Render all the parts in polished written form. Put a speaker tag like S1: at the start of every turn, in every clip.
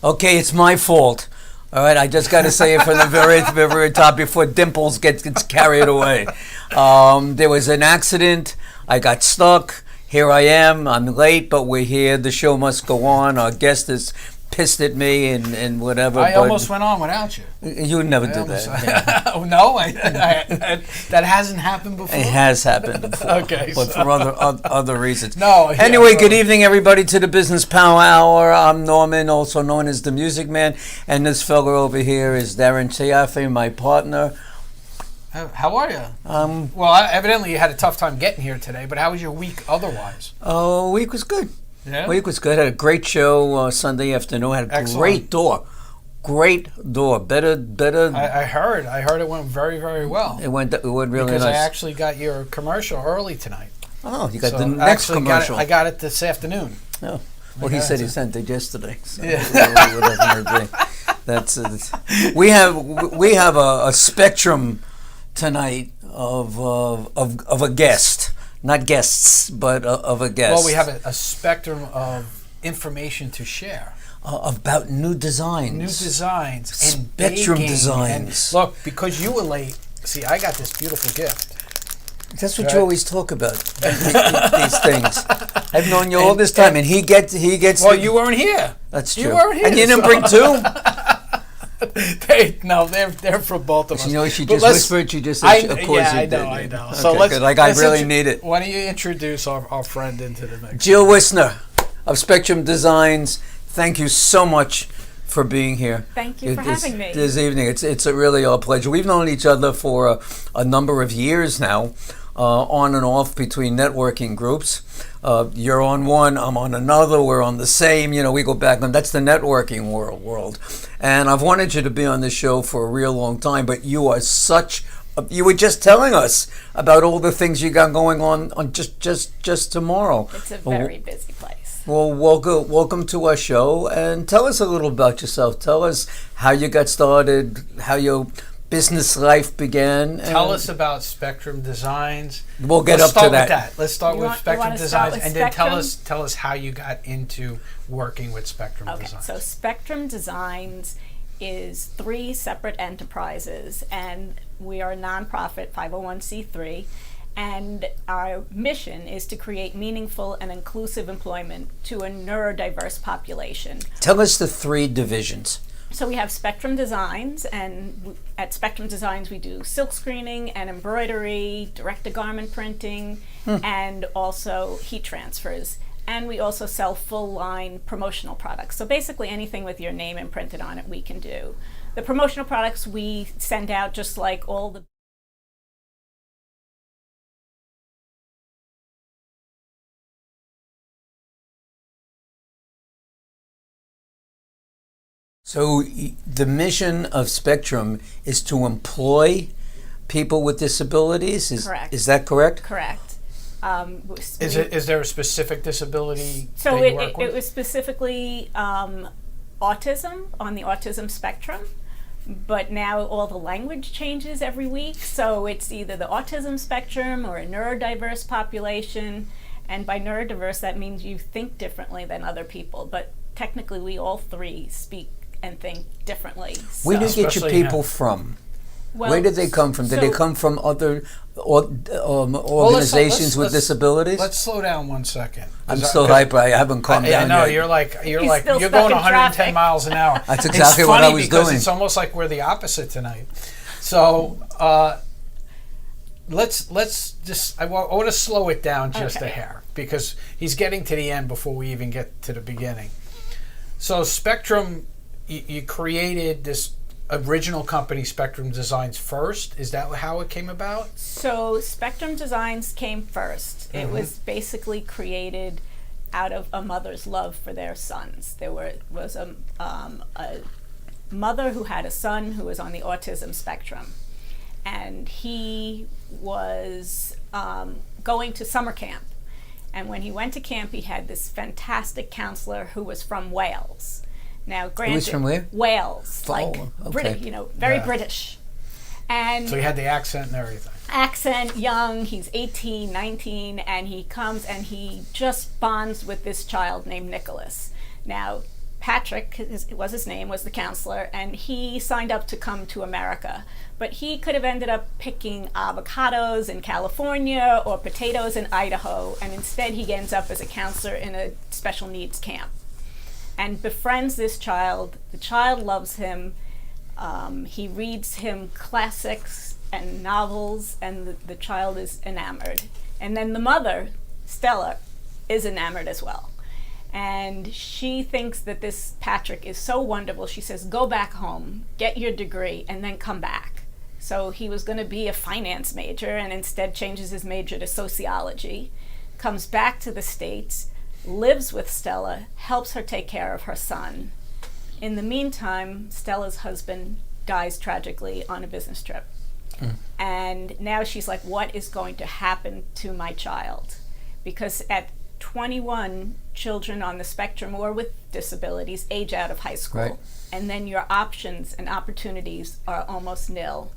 S1: Okay, it's my fault. All right, I just got to say it from the very top before Dimples gets carried away. There was an accident. I got stuck. Here I am. I'm late, but we're here. The show must go on. Our guest is pissed at me and whatever.
S2: I almost went on without you.
S1: You would never do that. Yeah.
S2: Oh, no, that hasn't happened before.
S1: It has happened before.
S2: Okay,
S1: but for other reasons.
S2: No. Yeah,
S1: anyway, good evening, everybody, to the Business Power Hour. I'm Norman, also known as the Music Man, and this fella over here is Darren Chiaffe, my partner.
S2: How are you? Well, evidently you had a tough time getting here today, but how was your week otherwise?
S1: Oh, week was good.
S2: Yeah?
S1: Week was good. Had a great show Sunday afternoon. Had a
S2: Excellent.
S1: Great door. Better.
S2: I heard it went very, very well.
S1: It went really
S2: because
S1: nice.
S2: I actually got your commercial early tonight.
S1: Oh, you got the next commercial.
S2: I got it this afternoon.
S1: Oh, well, he said he sent it yesterday. So
S2: yeah.
S1: That's we have a spectrum tonight of a guest. Not guests, but of a guest.
S2: Well, we have a spectrum of information to share.
S1: About new designs.
S2: New designs. And
S1: spectrum
S2: baking.
S1: designs.
S2: And look, because you were late, see, I got this beautiful gift.
S1: That's what you always talk about, these things. I've known you all this time, and he gets.
S2: Well, you weren't here.
S1: That's true.
S2: You weren't here.
S1: And you didn't bring two?
S2: They're for both of us.
S1: You know, she just whispered. She just said, "Of course you did."
S2: I know.
S1: Okay,
S2: So let's.
S1: I really need it.
S2: Why don't you introduce our friend into the mix?
S1: Jill Wisner of Spectrum Designs. Thank you so much for being here.
S3: Thank you for having me
S1: this evening. It's really a pleasure. We've known each other for a number of years now, on and off between networking groups. You're on one, I'm on another. We're on the same. You know, we go back, and that's the networking world. And I've wanted you to be on this show for a real long time, but you are such. You were just telling us about all the things you got going on just tomorrow.
S3: It's a very busy place.
S1: Well, welcome to our show, and tell us a little about yourself. Tell us how you got started, how your business life began.
S2: Tell us about Spectrum Designs.
S1: We'll get up to that.
S2: Let's start with Spectrum Designs, and then
S3: Spectrum?
S2: tell us how you got into working with Spectrum Designs.
S3: So Spectrum Designs is 3 separate enterprises, and we are a nonprofit 501c3. And our mission is to create meaningful and inclusive employment to a neurodiverse population.
S1: Tell us the 3 divisions.
S3: So we have Spectrum Designs, and at Spectrum Designs we do silk screening and embroidery, direct-to-garment printing, and also heat transfers. And we also sell full-line promotional products. So basically anything with your name imprinted on it we can do. The promotional products we send out just like all the
S1: So the mission of Spectrum is to employ people with disabilities?
S3: Correct.
S1: Is that correct?
S3: Correct.
S2: Is there a specific disability
S3: so
S2: that you work with?
S3: It was specifically autism, on the autism spectrum, but now all the language changes every week, so it's either the autism spectrum or a neurodiverse population, and by neurodiverse that means you think differently than other people, but technically we all 3 speak and think differently.
S1: Where did you get your people from?
S3: Well,
S1: where did they come from? Did they come from other organizations with disabilities?
S2: Let's slow down 1 second.
S1: I'm still hyper. I haven't calmed down
S2: no,
S1: yet.
S2: you're
S3: still
S2: going
S3: stuck in
S2: 110
S3: traffic.
S2: miles an hour.
S1: That's exactly what I was doing.
S2: It's funny because it's almost like we're the opposite tonight. So let's just. I want to slow it down just a hair because he's getting to the end before we even get to the beginning. So Spectrum. You created this original company, Spectrum Designs, first. Is that how it came about?
S3: So Spectrum Designs came first. It was basically created out of a mother's love for their sons. There was a mother who had a son who was on the autism spectrum, and he was going to summer camp. And when he went to camp, he had this fantastic counselor who was from Wales. Now, granted,
S1: He was from where?
S3: Wales,
S1: okay.
S3: British, very British. And
S2: so he had the accent and everything.
S3: Accent, young, he's 18, 19, and he comes and he just bonds with this child named Nicholas. Now, Patrick was his name, was the counselor, and he signed up to come to America. But he could have ended up picking avocados in California or potatoes in Idaho, and instead he ends up as a counselor in a special needs camp and befriends this child. The child loves him. He reads him classics and novels, and the child is enamored. And then the mother, Stella, is enamored as well. And she thinks that this Patrick is so wonderful. She says, go back home, get your degree, and then come back. So he was going to be a finance major and instead changes his major to sociology, comes back to the States, lives with Stella, helps her take care of her son. In the meantime, Stella's husband dies tragically on a business trip. And now she's like, what is going to happen to my child? Because at 21, children on the spectrum or with disabilities age out of high school.
S1: Right.
S3: And then your options and opportunities are almost nil.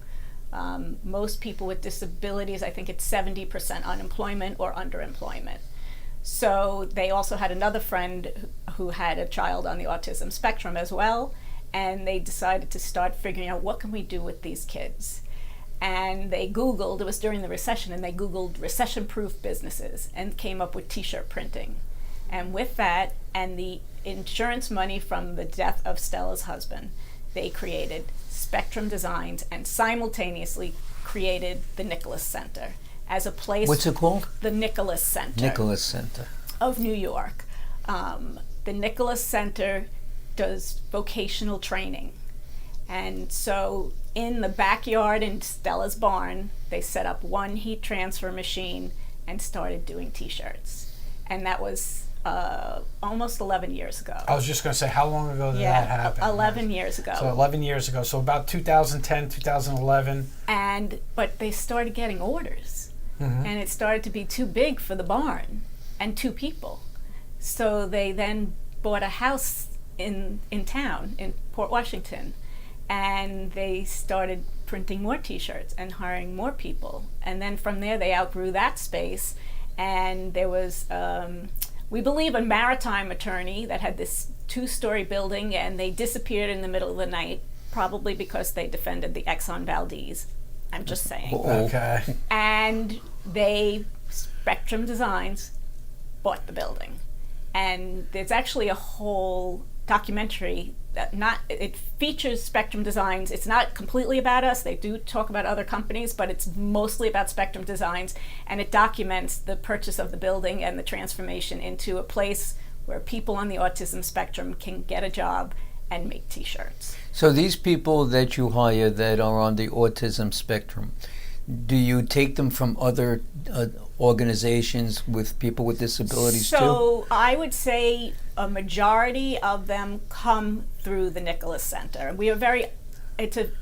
S3: Most people with disabilities, I think it's 70% unemployment or underemployment. So they also had another friend who had a child on the autism spectrum as well, and they decided to start figuring out, what can we do with these kids? And they Googled, it was during the recession, and they Googled recession-proof businesses and came up with t-shirt printing. And with that, and the insurance money from the death of Stella's husband, they created Spectrum Designs and simultaneously created the Nicholas Center as a place.
S1: What's it called?
S3: The Nicholas Center.
S1: Nicholas Center.
S3: Of New York. The Nicholas Center does vocational training. And so in the backyard in Stella's barn, they set up one heat transfer machine and started doing t-shirts. And that was almost 11 years ago.
S2: I was just going to say, how long ago did that happen?
S3: 11 years ago.
S2: So 11 years ago. So about 2010, 2011.
S3: But they started getting orders. And it started to be too big for the barn and 2 people. So they then bought a house in town, in Port Washington. And they started printing more t-shirts and hiring more people. And then from there, they outgrew that space. And there was, we believe, a maritime attorney that had this 2-story building, and they disappeared in the middle of the night, probably because they defended the Exxon Valdez. I'm just saying.
S2: Okay.
S3: And Spectrum Designs, bought the building. And there's actually a whole documentary it features Spectrum Designs. It's not completely about us. They do talk about other companies, but it's mostly about Spectrum Designs, and it documents the purchase of the building and the transformation into a place where people on the autism spectrum can get a job and make t-shirts.
S1: So these people that you hire that are on the autism spectrum, do you take them from other organizations with people with disabilities too?
S3: So I would say a majority of them come through the Nicholas Center. We are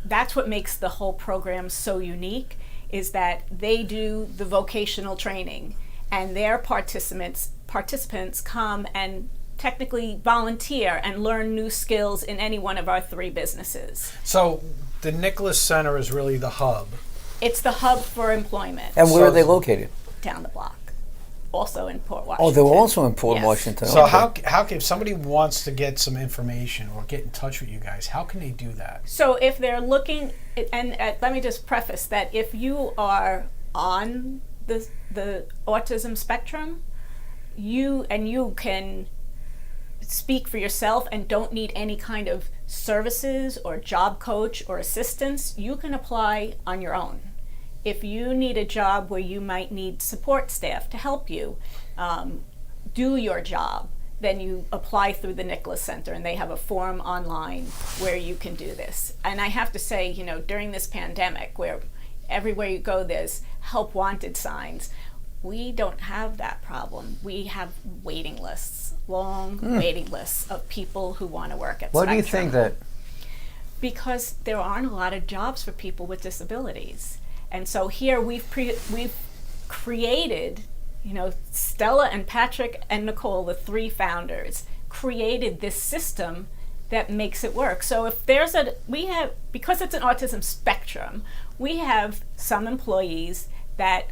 S3: that's what makes the whole program so unique, is that they do the vocational training, and their participants come and technically volunteer and learn new skills in any one of our 3 businesses.
S2: So the Nicholas Center is really the hub.
S3: It's the hub for employment.
S1: And where are they located?
S3: Down the block. Also in Port Washington.
S1: Oh, they're also in Port Washington.
S2: So
S1: okay.
S2: how can, if somebody wants to get some information or get in touch with you guys, how can they do that?
S3: So if they're looking, and let me just preface that if you are on the autism spectrum, you can speak for yourself and don't need any kind of services or job coach or assistance, you can apply on your own. If you need a job where you might need support staff to help you do your job, then you apply through the Nicholas Center, and they have a form online where you can do this. And I have to say, during this pandemic, where everywhere you go there's help wanted signs, we don't have that problem. We have waiting lists, long waiting lists of people who want to work at Spectrum.
S1: Why do you think that?
S3: Because there aren't a lot of jobs for people with disabilities. And so here we've created, Stella and Patrick and Nicole, the 3 founders, created this system that makes it work. So if because it's an autism spectrum, we have some employees that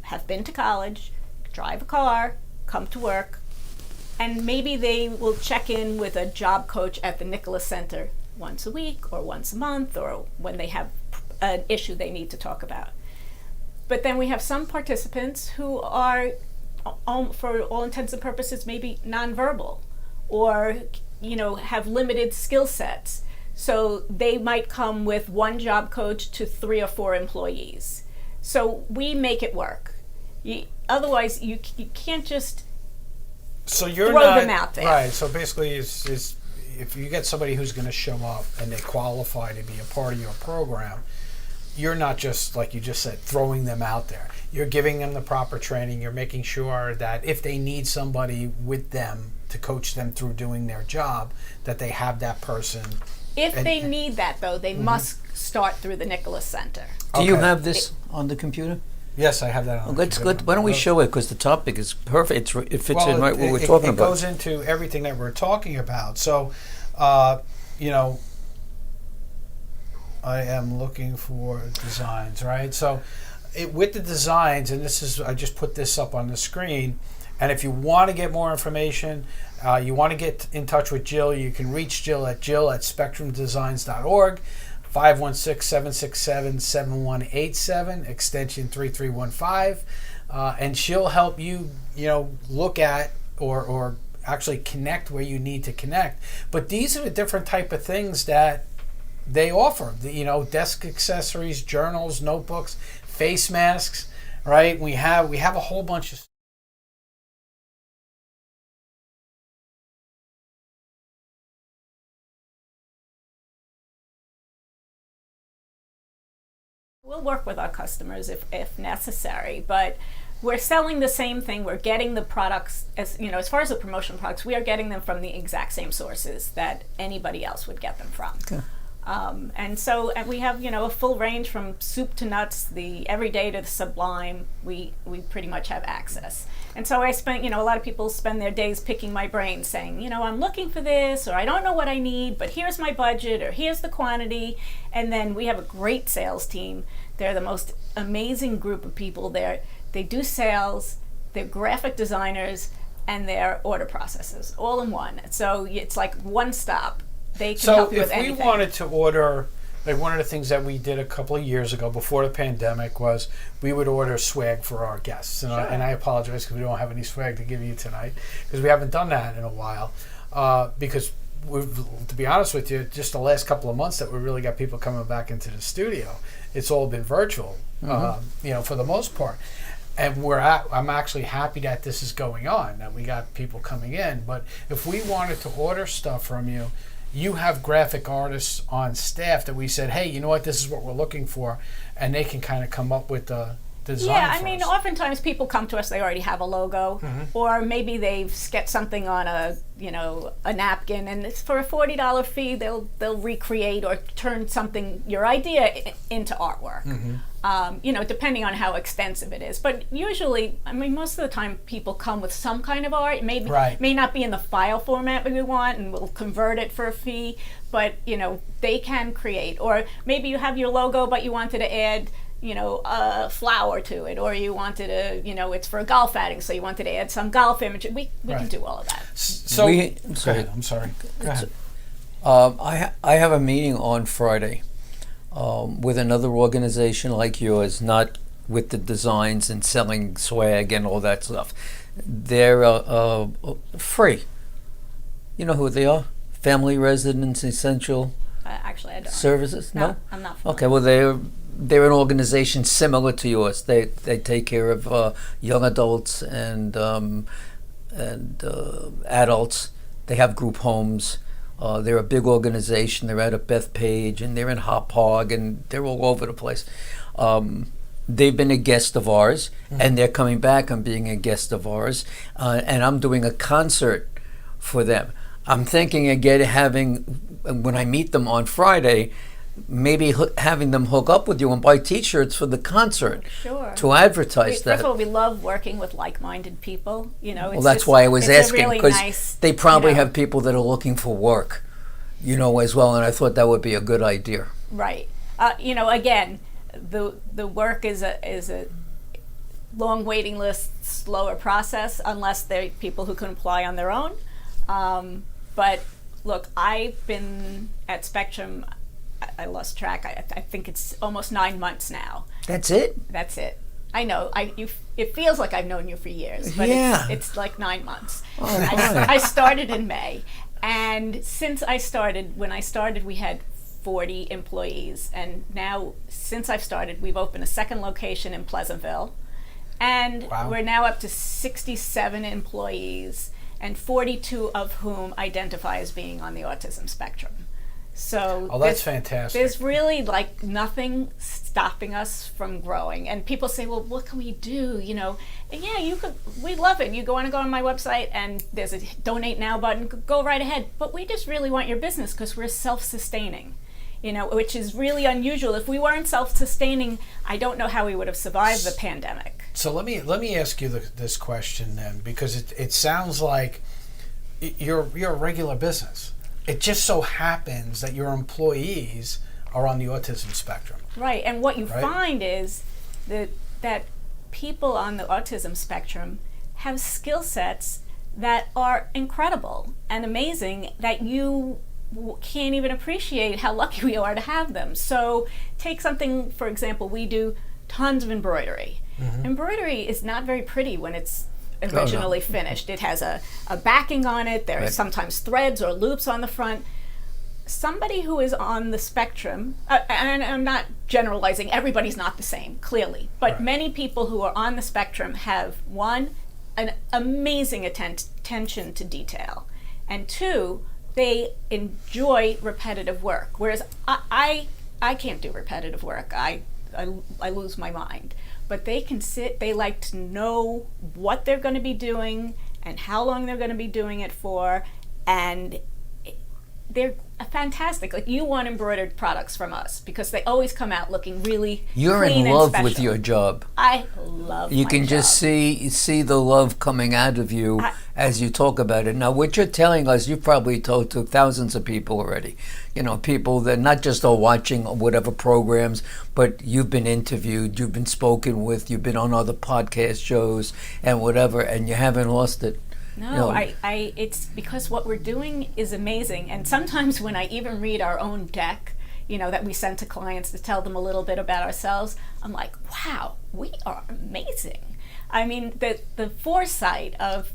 S3: have been to college, drive a car, come to work, and maybe they will check in with a job coach at the Nicholas Center once a week or once a month, or when they have an issue they need to talk about. But then we have some participants who are, for all intents and purposes, maybe nonverbal, or have limited skill sets. So they might come with one job coach to 3 or 4 employees. So we make it work. Otherwise, you can't just throw them out there.
S2: Right. So basically, it's if you get somebody who's going to show up and they qualify to be a part of your program, you're not just, like you just said, throwing them out there. You're giving them the proper training. You're making sure that if they need somebody with them to coach them through doing their job, that they have that person.
S3: If they need that, though, they must start through the Nicholas Center.
S1: Do you have this on the computer?
S2: Yes, I have that on.
S1: That's good. Why don't we show it? Because the topic is perfect. It fits in right what we're talking about.
S2: It goes into everything that we're talking about. So, I am looking for designs, right? So, with the designs, and I just put this up on the screen. And if you want to get more information, you want to get in touch with Jill, you can reach Jill at spectrumdesigns.org. 516-767-7187, extension 3315, and she'll help you, look at or actually connect where you need to connect. But these are the different type of things that they offer. Desk accessories, journals, notebooks, face masks, right? We have a whole bunch of.
S3: We'll work with our customers if necessary, but we're selling the same thing. We're getting the products, as far as the promotional products, we are getting them from the exact same sources that anybody else would get them from. Okay. And we have, a full range from soup to nuts, the everyday to the sublime. We pretty much have access. And so I spent, a lot of people spend their days picking my brain saying, I'm looking for this, or I don't know what I need, but here's my budget, or here's the quantity. And then we have a great sales team. They're the most amazing group of people there. They do sales, they're graphic designers, and they're order processors, all in one. So it's like one stop. They can help you with anything.
S2: So if we wanted to order, like one of the things that we did a couple of years ago before the pandemic was we would order swag for our guests. And, and I apologize because we don't have any swag to give you tonight because we haven't done that in a while. Because to be honest with you, just the last couple of months that we really got people coming back into the studio. It's all been virtual, for the most part. And I'm actually happy that this is going on, that we got people coming in. But if we wanted to order stuff from you, you have graphic artists on staff that we said, hey, you know what, this is what we're looking for, and they can kind of come up with the design
S3: for us. Oftentimes people come to us, they already have a logo, or maybe they've sketched something on a napkin, and it's for a $40 fee, they'll recreate or turn your idea into artwork. Depending on how extensive it is. But usually, most of the time people come with some kind of art. Maybe may not be in the file format we want, and we'll convert it for a fee, but they can create. Or maybe you have your logo, but you wanted to add a flower to it, or you wanted to, it's for a golf outing, so you wanted to add some golf image. We can do all of that.
S2: So I'm sorry. Go ahead.
S1: I have a meeting on Friday with another organization like yours, not with the designs and selling swag and all that stuff. They're free. You know who they are? Family Residence Essential
S3: Actually, I don't.
S1: Services? No?
S3: I'm not familiar.
S1: Okay, well, they're an organization similar to yours. They take care of young adults and adults. They have group homes. They're a big organization. They're out of Bethpage, and they're in Hop Hog, and they're all over the place. They've been a guest of ours, and they're coming back and being a guest of ours. And I'm doing a concert for them. I'm thinking again, when I meet them on Friday, maybe having them hook up with you and buy T-shirts for the concert.
S3: Sure.
S1: To advertise that.
S3: First of all, we love working with like-minded people.
S1: Well, that's why I was asking, because
S3: really nice,
S1: they probably have people that are looking for work, as well, and I thought that would be a good idea.
S3: Right. Again, the work is long waiting lists, slower process, unless they're people who can apply on their own. But look, I've been at Spectrum, I lost track, I think it's almost 9 months now.
S1: That's it?
S3: That's it. I know. It feels like I've known you for years, but
S1: Yeah.
S3: it's like 9 months.
S1: Oh,
S3: I started in May, and when I started, we had 40 employees, and now since I've started, we've opened a second location in Pleasantville, and
S2: Wow.
S3: we're now up to 67 employees, and 42 of whom identify as being on the autism spectrum. So
S2: that's fantastic.
S3: There's really like nothing stopping us from growing. And people say, well, what can we do? You know, and yeah, we love it. You want to go on my website and there's a donate now button, go right ahead. But we just really want your business because we're self-sustaining, you know, which is really unusual. If we weren't self-sustaining, I don't know how we would have survived the pandemic.
S2: So let me ask you this question then, because it sounds like you're a regular business. It just so happens that your employees are on the autism spectrum.
S3: Right, and what you
S2: Right?
S3: find is that people on the autism spectrum have skill sets that are incredible and amazing that you can't even appreciate how lucky we are to have them. So take something, for example, we do tons of embroidery.
S2: Mm-hmm.
S3: Embroidery is not very pretty when it's originally finished. It has a backing on it. There are sometimes threads or loops on the front. Somebody who is on the spectrum, and I'm not generalizing, everybody's not the same, clearly, but many people who are on the spectrum have, one, an amazing attention to detail, and two, they enjoy repetitive work, whereas I can't do repetitive work. I lose my mind. But they can sit, they like to know what they're going to be doing and how long they're going to be doing it for, and they're fantastic. Like, you want embroidered products from us because they always come out looking really
S1: You're
S3: clean
S1: in love
S3: and special.
S1: with your job.
S3: I love
S1: You
S3: my
S1: can
S3: job.
S1: just see the love coming out of you as you talk about it. Now, what you're telling us, you've probably told to thousands of people already. You know, people that not just are watching whatever programs, but you've been interviewed, you've been spoken with, you've been on other podcast shows and whatever, and you haven't lost it.
S3: No,
S1: You know,
S3: it's because what we're doing is amazing. And sometimes when I even read our own deck, you know, that we send to clients to tell them a little bit about ourselves, I'm like, wow, we are amazing. I mean, the foresight of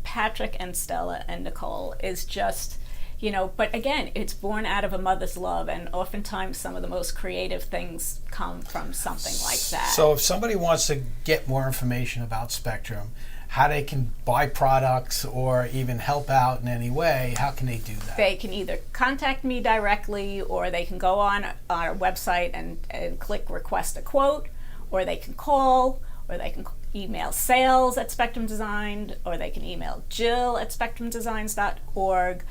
S3: Patrick and Stella and Nicole is just, you know, but again, it's born out of a mother's love, and oftentimes some of the most creative things come from something like that.
S2: So if somebody wants to get more information about Spectrum, how they can buy products or even help out in any way, how can they do that?
S3: They can either contact me directly, or they can go on our website and click request a quote, or they can call, or they can email sales at Spectrum Design, or they can email Jill at spectrumdesigns.org.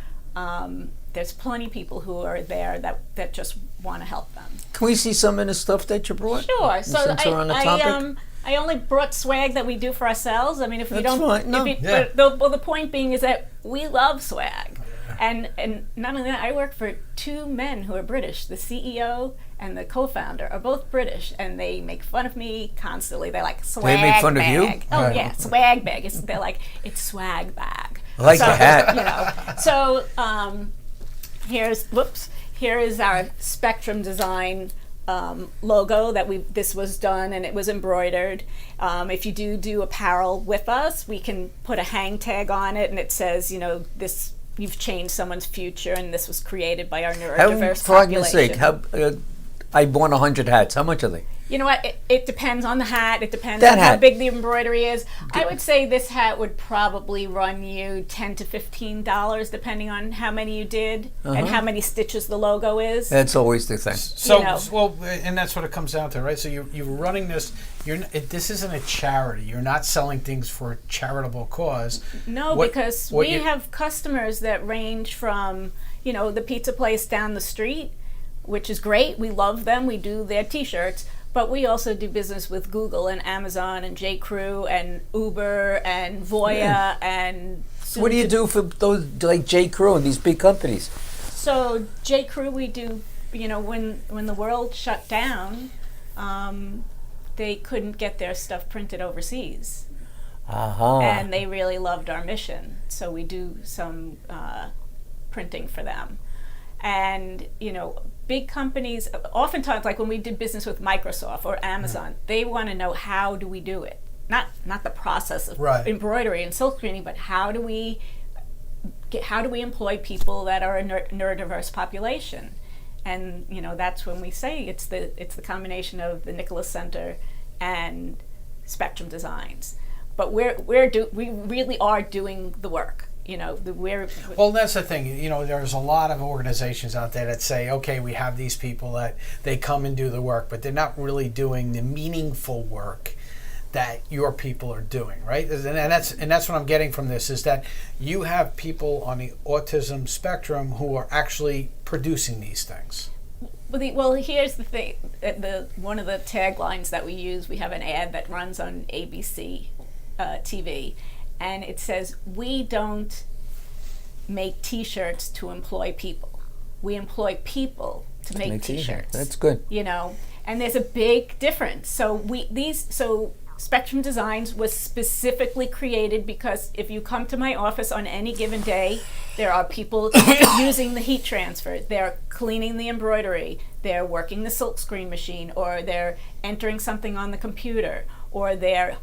S3: There's plenty of people who are there that just want to help them.
S1: can we see some of the stuff that you brought?
S3: Sure. So
S1: Since we're on the topic?
S3: I only brought swag that we do for ourselves. I mean, if you
S1: That's
S3: don't,
S1: fine. No.
S2: Yeah.
S3: but the point being is that we love swag, and not only that, I work for two men who are British. The CEO and the co-founder are both British, and they make fun of me constantly. They're like, swag
S1: make fun of
S3: bag.
S1: you?
S3: Oh
S2: Right.
S3: yeah, swag bag. They're like, it's swag bag.
S1: I like
S3: So,
S1: the hat.
S3: You know, so here is our Spectrum Design logo that this was done, and it was embroidered. If you do apparel with us, we can put a hang tag on it, and it says, you know, this, you've changed someone's future, and this was created by our neurodiverse
S1: For argument's
S3: population.
S1: sake, I won 100 hats. How much are they?
S3: You know what? It depends on the hat. It depends
S1: That
S3: on how
S1: hat.
S3: big the embroidery is. I would say this hat would probably run you $10 to $15, depending on how many you did and how many stitches the logo is.
S1: That's always the thing.
S2: So,
S3: You know.
S2: well, and that's what it comes down to, right? So you're running this. This isn't a charity. You're not selling things for a charitable cause.
S3: No,
S2: What-
S3: because
S2: what
S3: we
S2: you-
S3: have customers that range from, you know, the pizza place down the street, which is great. We love them. We do their T-shirts. But we also do business with Google and Amazon and J.Crew and Uber and Voya and...
S1: What do you do for those like J.Crew and these big companies?
S3: So J.Crew, we do, you know, when the world shut down, they couldn't get their stuff printed overseas.
S1: Aha.
S3: And they really loved our mission. So we do some printing for them. And, big companies, oftentimes, like when we did business with Microsoft or Amazon, they want to know, how do we do it? Not the process of embroidery and silk screening, but how do we employ people that are a neurodiverse population? And that's when we say it's the combination of the Nicholas Center and Spectrum Designs. But we really are doing the work.
S2: Well, that's the thing. There's a lot of organizations out there that say, okay, we have these people that they come and do the work, but they're not really doing the meaningful work that your people are doing, right? And that's what I'm getting from this, is that you have people on the autism spectrum who are actually producing these things.
S3: Well, here's the thing. One of the taglines that we use, we have an ad that runs on ABC TV, and it says, we don't make T-shirts to employ people. We employ people to make T-shirts.
S1: That's good.
S3: And there's a big difference. So Spectrum Designs was specifically created because if you come to my office on any given day, there are people using the heat transfer, they're cleaning the embroidery, they're working the silk screen machine, or they're entering something on the computer, or they're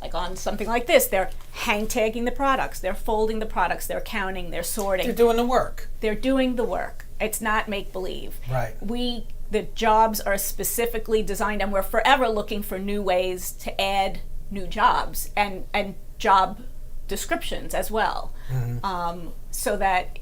S3: like on something like this, they're hang tagging the products, they're folding the products, they're counting, they're sorting.
S2: They're doing the work.
S3: They're doing the work. It's not make believe.
S2: Right.
S3: The jobs are specifically designed, and we're forever looking for new ways to add new jobs and job descriptions as well, so that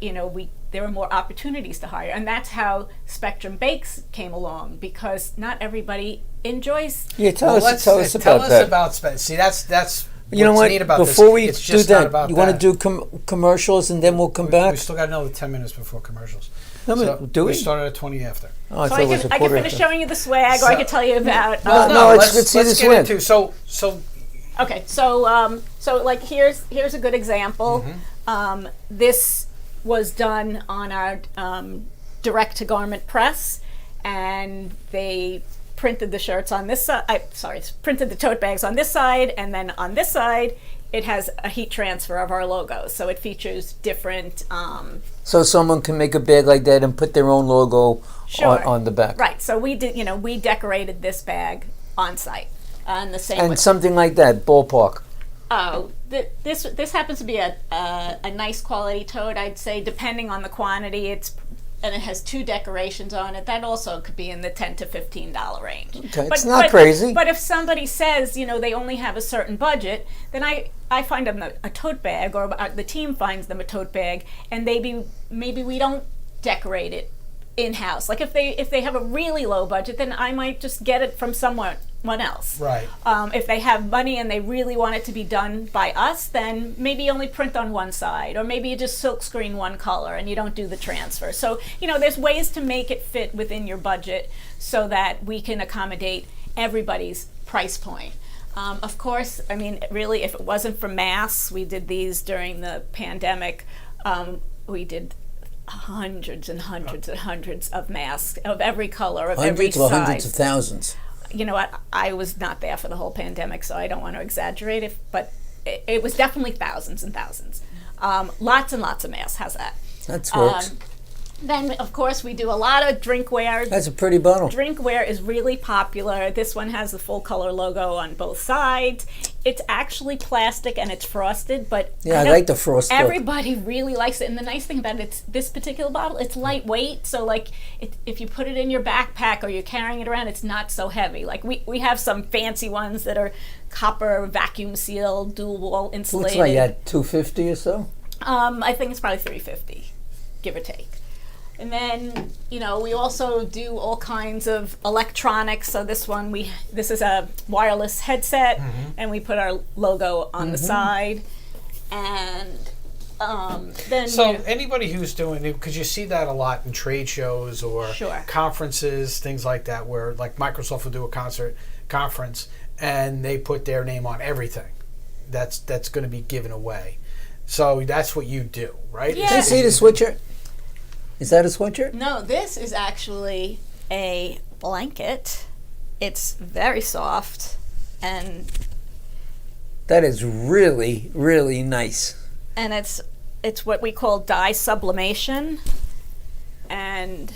S3: there are more opportunities to hire. And that's how Spectrum Bakes came along, because not everybody enjoys.
S1: Yeah, tell us about
S2: that. See, that's
S1: you know
S2: what's
S1: what?
S2: neat about
S1: Before we
S2: it's
S1: do
S2: just not
S1: that,
S2: about
S1: you want to
S2: that.
S1: do commercials and then we'll come back.
S2: We still got another 10 minutes before commercials.
S1: Do we?
S2: We started at 20 after.
S1: Oh, I
S3: So
S1: thought it was a
S3: I can
S1: quarter
S3: finish
S1: after.
S3: showing you the swag, or I could tell you about.
S1: No, let's see
S2: let's
S1: this
S2: get
S1: win.
S2: into so
S3: Okay, so like here's a good example. This was done on our direct to garment press, and they printed the shirts on this side. Printed the tote bags on this side, and then on this side, it has a heat transfer of our logo. So it features different.
S1: So someone can make a bag like that and put their own logo on the back.
S3: Right. So we decorated this bag on site. And the same.
S1: And something like that, ballpark.
S3: Oh, this happens to be a nice quality tote. I'd say, depending on the quantity, and it has 2 decorations on it. That also could be in the $10 to $15 range.
S1: Okay, it's not crazy.
S3: But if somebody says, they only have a certain budget, then I find them a tote bag, or the team finds them a tote bag, and maybe we don't decorate it in-house. Like if they have a really low budget, then I might just get it from someone else.
S2: Right.
S3: If they have money and they really want it to be done by us, then maybe only print on one side, or maybe you just silk screen one color and you don't do the transfer. So there's ways to make it fit within your budget so that we can accommodate everybody's price point. Of course, really, if it wasn't for masks, we did these during the pandemic. We did hundreds and hundreds and hundreds of masks of every color, of every size.
S1: Hundreds of thousands.
S3: You know what? I was not there for the whole pandemic, so I don't want to exaggerate but it was definitely thousands and thousands. Lots and lots of masks. How's that?
S1: That works.
S3: Then, of course, we do a lot of drinkware.
S1: That's a pretty bottle.
S3: Drinkware is really popular. This one has the full color logo on both sides. It's actually plastic and it's frosted, but
S1: yeah, I like the frost look.
S3: Everybody really likes it. And the nice thing about it, this particular bottle, it's lightweight. So, like, if you put it in your backpack or you're carrying it around, it's not so heavy. Like, we have some fancy ones that are copper, vacuum sealed, dual wall insulated.
S1: Looks like at $250 or so.
S3: I think it's probably $350, give or take. And then, we also do all kinds of electronics. So this is a wireless headset, and we put our logo on the side. And then...
S2: So anybody who's doing it, because you see that a lot in trade shows or conferences, things like that, where like Microsoft will do a conference, and they put their name on everything. That's going to be given away. So that's what you do, right?
S3: Yeah.
S1: Can you see the sweatshirt? Is that a sweatshirt?
S3: No, this is actually a blanket. It's very soft, and
S1: That is really, really nice.
S3: it's what we call dye sublimation, and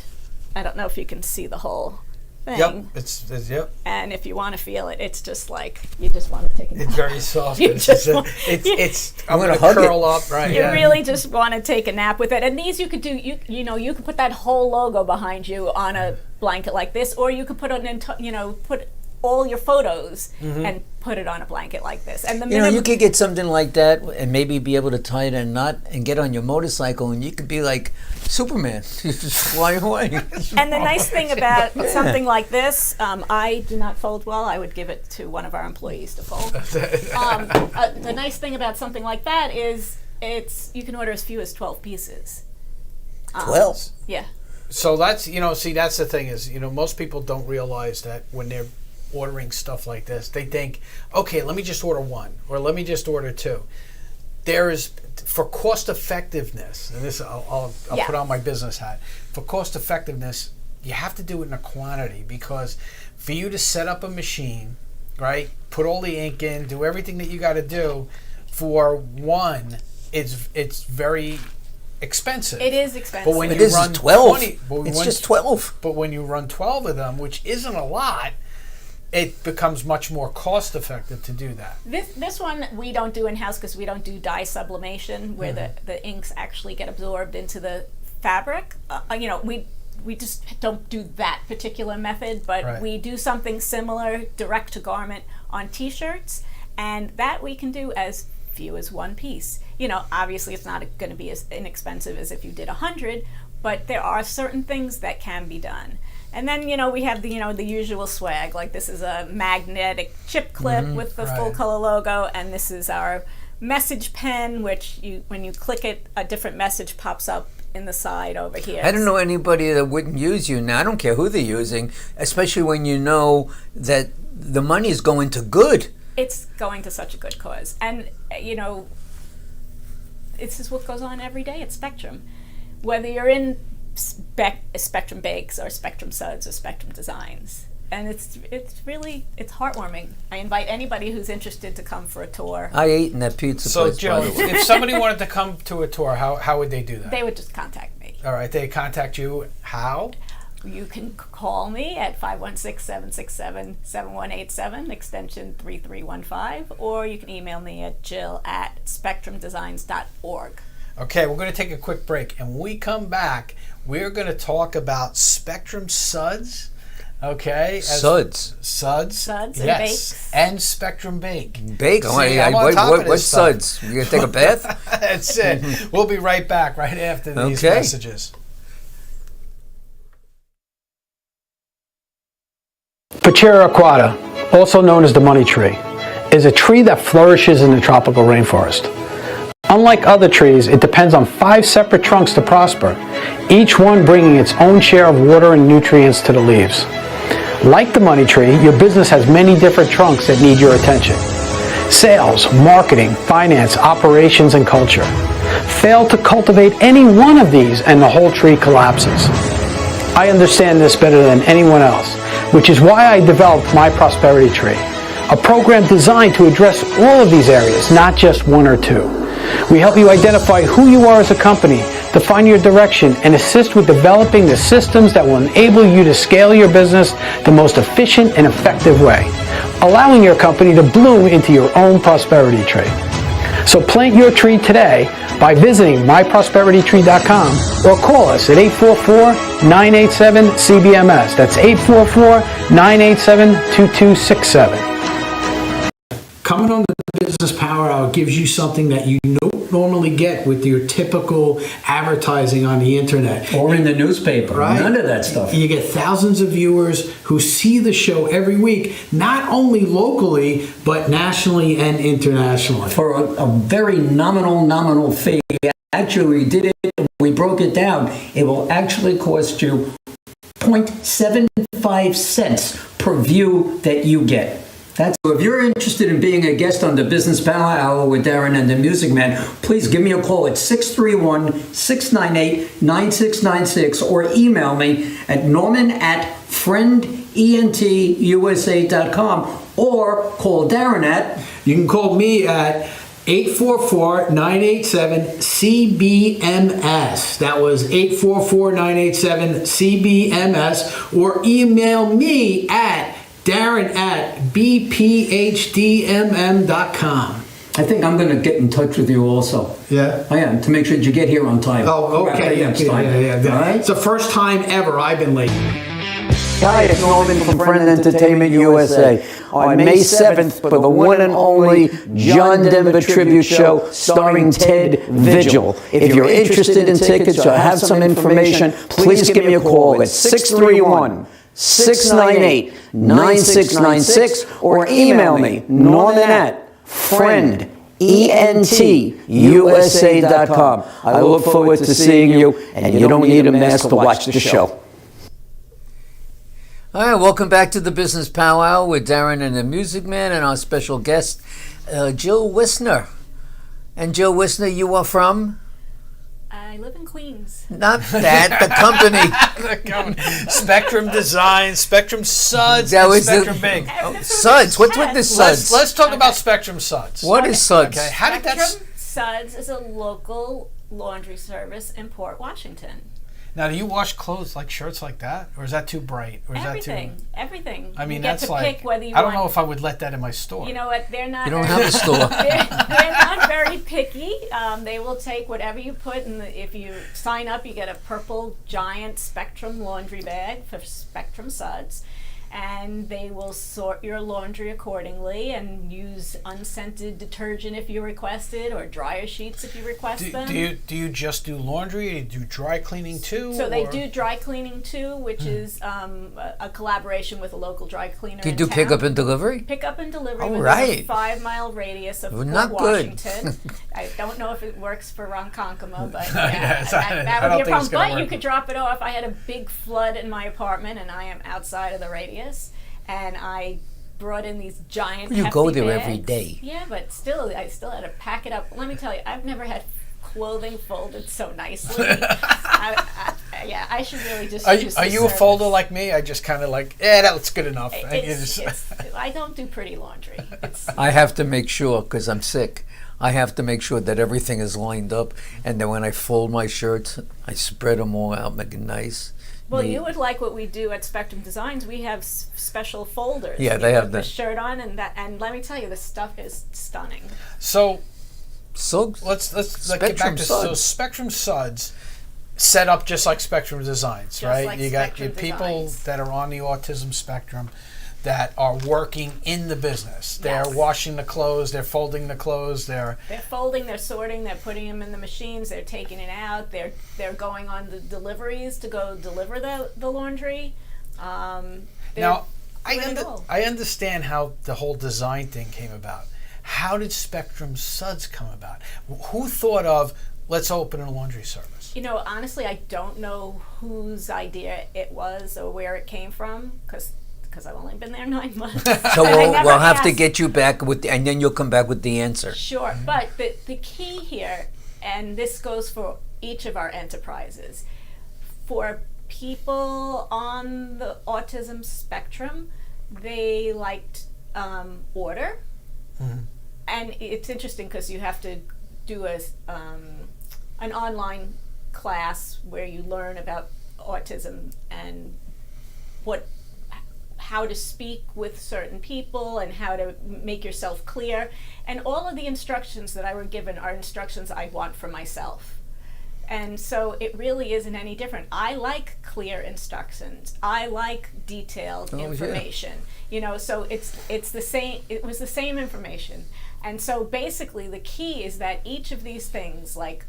S3: I don't know if you can see the whole thing.
S2: Yep, it's yep.
S3: And if you want to feel it, it's just like you just want to take it.
S2: It's very soft.
S3: You
S2: It's
S3: just
S2: just
S3: want-
S2: it's I'm
S1: gonna
S2: gonna
S1: hug it.
S2: curl up, right?
S3: You
S2: yeah.
S3: really just want to take a nap with it. And these you could do. You could put that whole logo behind you on a blanket like this, or you could put put all your photos and put it on a blanket like this. And the
S1: You know, you could get something like that and maybe be able to tie it in a knot and get on your motorcycle and you could be like Superman. You just fly away.
S3: And the nice thing about something like this, I do not fold well. I would give it to one of our employees to fold. The nice thing about something like that is you can order as few as 12 pieces.
S1: 12.
S3: Yeah.
S2: So that's that's the thing is most people don't realize that when they're ordering stuff like this, they think, okay, let me just order one or let me just order two. There is, for cost effectiveness, and this I'll put on my business hat. For cost effectiveness, you have to do it in a quantity, because for you to set up a machine, right, put all the ink in, do everything that you got to do for one, it's very expensive.
S3: It is expensive.
S2: But when
S1: It
S2: you
S1: is
S2: run
S1: 12.
S2: 20,
S1: It's just 12.
S2: But when you run 12 of them, which isn't a lot, it becomes much more cost effective to do that.
S3: This one we don't do in-house because we don't do dye sublimation where the inks actually get absorbed into the fabric. We just don't do that particular method, but
S2: Right.
S3: we do something similar direct to garment on t-shirts, and that we can do as few as one piece. Obviously it's not going to be as inexpensive as if you did 100, but there are certain things that can be done. And then, we have the usual swag, like this is a magnetic chip clip with the full
S2: right.
S3: color logo, and this is our message pen, which when you click it, a different message pops up in the side over here.
S1: I don't know anybody that wouldn't use you now. I don't care who they're using, especially when you know that the money is going to good.
S3: It's going to such a good cause. And, this is what goes on every day at Spectrum. Whether you're in Spectrum Bakes or Spectrum Suds or Spectrum Designs. And it's heartwarming. I invite anybody who's interested to come for a tour.
S1: I ate in that pizza
S2: So,
S1: place,
S2: Jill,
S1: by the way.
S2: if somebody wanted to come to a tour, how would they do that?
S3: They would just contact me.
S2: All right, they contact you. How?
S3: You can call me at 516-767-7187, extension 3315, or you can email me at jill@spectrumdesigns.org.
S2: Okay, we're going to take a quick break, and when we come back, we're going to talk about Spectrum Suds. Okay,
S1: Suds.
S2: Suds,
S3: and
S2: yes,
S3: bakes.
S2: and Spectrum Bake.
S1: Bake?
S2: See, I'm on top of
S1: What
S2: this stuff.
S1: suds? You going to take a bath?
S2: That's it. We'll be right back right after these
S1: Okay.
S2: messages.
S4: Pachera aquata, also known as the money tree, is a tree that flourishes in the tropical rainforest. Unlike other trees, it depends on 5 separate trunks to prosper, each one bringing its own share of water and nutrients to the leaves. Like the money tree, your business has many different trunks that need your attention. Sales, marketing, finance, operations, and culture. Fail to cultivate any one of these and the whole tree collapses. I understand this better than anyone else, which is why I developed My Prosperity Tree, a program designed to address all of these areas, not just one or two. We help you identify who you are as a company, define your direction, and assist with developing the systems that will enable you to scale your business the most efficient and effective way, allowing your company to bloom into your own prosperity tree. So plant your tree today by visiting myprosperitytree.com or call us at 844-987-CBMS. That's 844-987-2267.
S5: Coming on the Business Power Hour gives you something that you don't normally get with your typical advertising on the internet.
S6: Or in the newspaper.
S5: Right?
S6: None of that stuff.
S5: You get thousands of viewers who see the show every week, not only locally, but nationally and internationally.
S6: For a very nominal fee. Actually, we did it, we broke it down. It will actually cost you 0.75 cents per view that you get. That's, if you're interested in being a guest on the Business Power Hour with Darren and the Music Man, please give me a call at 631-698-9696 or email me at norman@friendeasycom.com. ENTUSA.com, or call Darren at
S5: You can call me at 844-987-CBMS. That was 844-987-CBMS. Or email me at darren@bphdmm.com.
S6: I think I'm going to get in touch with you also.
S5: Yeah?
S6: I am, to make sure that you get here on time.
S5: Oh, okay.
S6: Next time.
S5: Yeah.
S6: All right?
S5: It's the first time ever I've been late.
S1: Hi, it's Norman from Friend Entertainment USA. On May 7th, for the one and only John Denver Tribute Show starring Ted Vigil. If you're interested in tickets or have some information, please give me a call at 631-698-9696 or email me, Norman at friendentusa.com. I look forward to seeing you, and you don't need a mask to watch the show. All right, welcome back to the Business Powwow with Darren and the Music Man and our special guest, Jill Wisner. And Jill Wisner, you are from?
S3: I live in Queens.
S1: Not that, the company.
S2: Spectrum Design, Spectrum Suds,
S1: That
S2: and
S1: was
S2: Spectrum
S1: the-
S2: Big.
S1: Suds, what's with the Suds?
S2: Let's talk about Spectrum Suds.
S1: What is Suds?
S2: Okay, how did that?
S3: Spectrum Suds is a local laundry service in Port Washington.
S2: Now, do you wash clothes like shirts like that, or is that too bright, or is
S3: Everything.
S2: I mean,
S3: you get
S2: that's
S3: to
S2: like.
S3: pick whether you
S2: I don't
S3: want,
S2: know if I would let that in my store.
S3: You know what? They're not.
S1: You don't have a store.
S3: They're not very picky. They will take whatever you put, and if you sign up, you get a purple giant Spectrum laundry bag for Spectrum Suds, and they will sort your laundry accordingly and use unscented detergent if you request it, or dryer sheets if you request them.
S2: Do you just do laundry, or do you do dry cleaning too?
S3: So they
S2: or-
S3: do dry cleaning too, which is a collaboration with a local dry cleaner.
S1: Do you
S3: in
S1: do
S3: town.
S1: pickup and delivery?
S3: Pick-up and delivery
S1: All
S3: within
S1: right.
S3: a 5-mile radius of
S1: Well,
S3: Port
S1: not good.
S3: Washington. I don't know if it works for Ronkonkoma, but
S2: Yes, I
S3: that
S2: don't
S3: would be a
S2: think it's
S3: problem.
S2: gonna
S3: But you
S2: work.
S3: could drop it off. I had a big flood in my apartment, and I am outside of the radius. And I brought in these giant.
S1: You go
S3: hefty
S1: there
S3: bags.
S1: every day.
S3: Yeah, but still, I still had to pack it up. Let me tell you, I've never had clothing folded so nicely. I should really just. use
S2: Are
S3: this
S2: you a
S3: service.
S2: folder like me? I just kind of like, that's good enough. And you just-
S3: I don't do pretty laundry. It's,
S1: I have to make sure, because I'm sick, I have to make sure that everything is lined up, and then when I fold my shirts, I spread them all out, make it nice.
S3: well,
S1: neat.
S3: you would like what we do at Spectrum Designs. We have special folders.
S1: Yeah,
S3: You
S1: they have
S3: put the
S1: that.
S3: shirt on, and let me tell you, the stuff is stunning.
S2: So
S1: So
S2: let's get back
S1: Spectrum
S2: to
S1: Suds.
S2: Spectrum Suds set up just like Spectrum Designs,
S3: Just
S2: right?
S3: like
S2: You got your
S3: Spectrum
S2: people
S3: Designs.
S2: that are on the autism spectrum that are working in the business. They're
S3: Yes.
S2: washing the clothes, they're folding the clothes,
S3: They're folding, they're sorting, they're putting them in the machines, they're taking it out, they're going on the deliveries to go deliver the laundry.
S2: Now, I
S3: doing it all.
S2: understand how the whole design thing came about. How did Spectrum Suds come about? Who thought of, let's open a laundry service?
S3: You know, honestly, I don't know whose idea it was or where it came from, because I've only been there 9 months.
S1: So
S3: And I never
S1: we'll have to
S3: asked.
S1: get you back with, and then you'll come back with the answer.
S3: Sure, but the key here, and this goes for each of our enterprises, for people on the autism spectrum, they liked order. And it's interesting because you have to do an online class where you learn about autism and how to speak with certain people and how to make yourself clear. And all of the instructions that I were given are instructions I want for myself. And so it really isn't any different. I like clear instructions. I like detailed information. You know, so it's the same. It was the same information. And so basically the key is that each of these things, like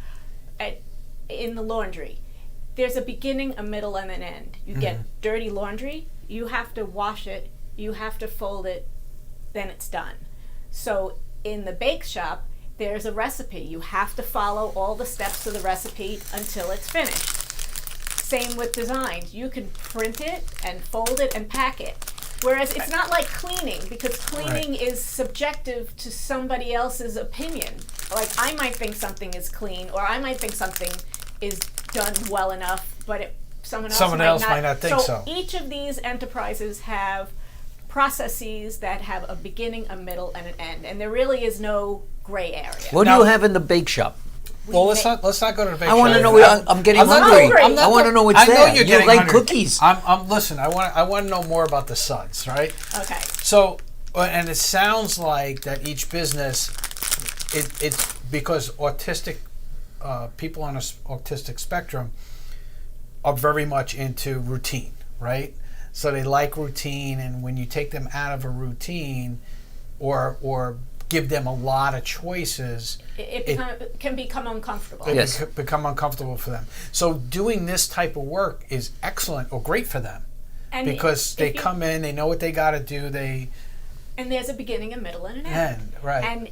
S3: in the laundry, there's a beginning, a middle, and an end. You get dirty laundry, you have to wash it, you have to fold it, then it's done. So in the bake shop, there's a recipe. You have to follow all the steps of the recipe until it's finished. Same with designs. You can print it and fold it and pack it. Whereas it's not like cleaning, because cleaning is subjective to somebody else's opinion. Like, I might think something is clean, or I might think something is done well enough, but
S2: Someone else might not think so.
S3: Each of these enterprises have processes that have a beginning, a middle, and an end, and there really is no gray area.
S1: What do you have in the bake shop?
S2: Well, let's not go to the bake
S1: I want to
S2: shop.
S1: know. I'm getting hungry.
S3: hungry.
S1: I want to know what's
S2: I know
S1: there.
S2: you're
S1: You
S2: getting
S1: like
S2: hungry.
S1: cookies?
S2: Listen, I want to know more about the suds, right?
S3: Okay.
S2: So, and it sounds like that each business, it's because autistic people on a autistic spectrum are very much into routine, right? So they like routine, and when you take them out of a routine, or give them a lot of choices,
S3: It can become uncomfortable.
S2: it
S1: Yes.
S2: become uncomfortable for them. So doing this type of work is excellent or great for them,
S3: And
S2: because they
S3: if you-
S2: come in, they know what they got to do,
S3: and there's a beginning, a middle, and an end.
S2: right.
S3: And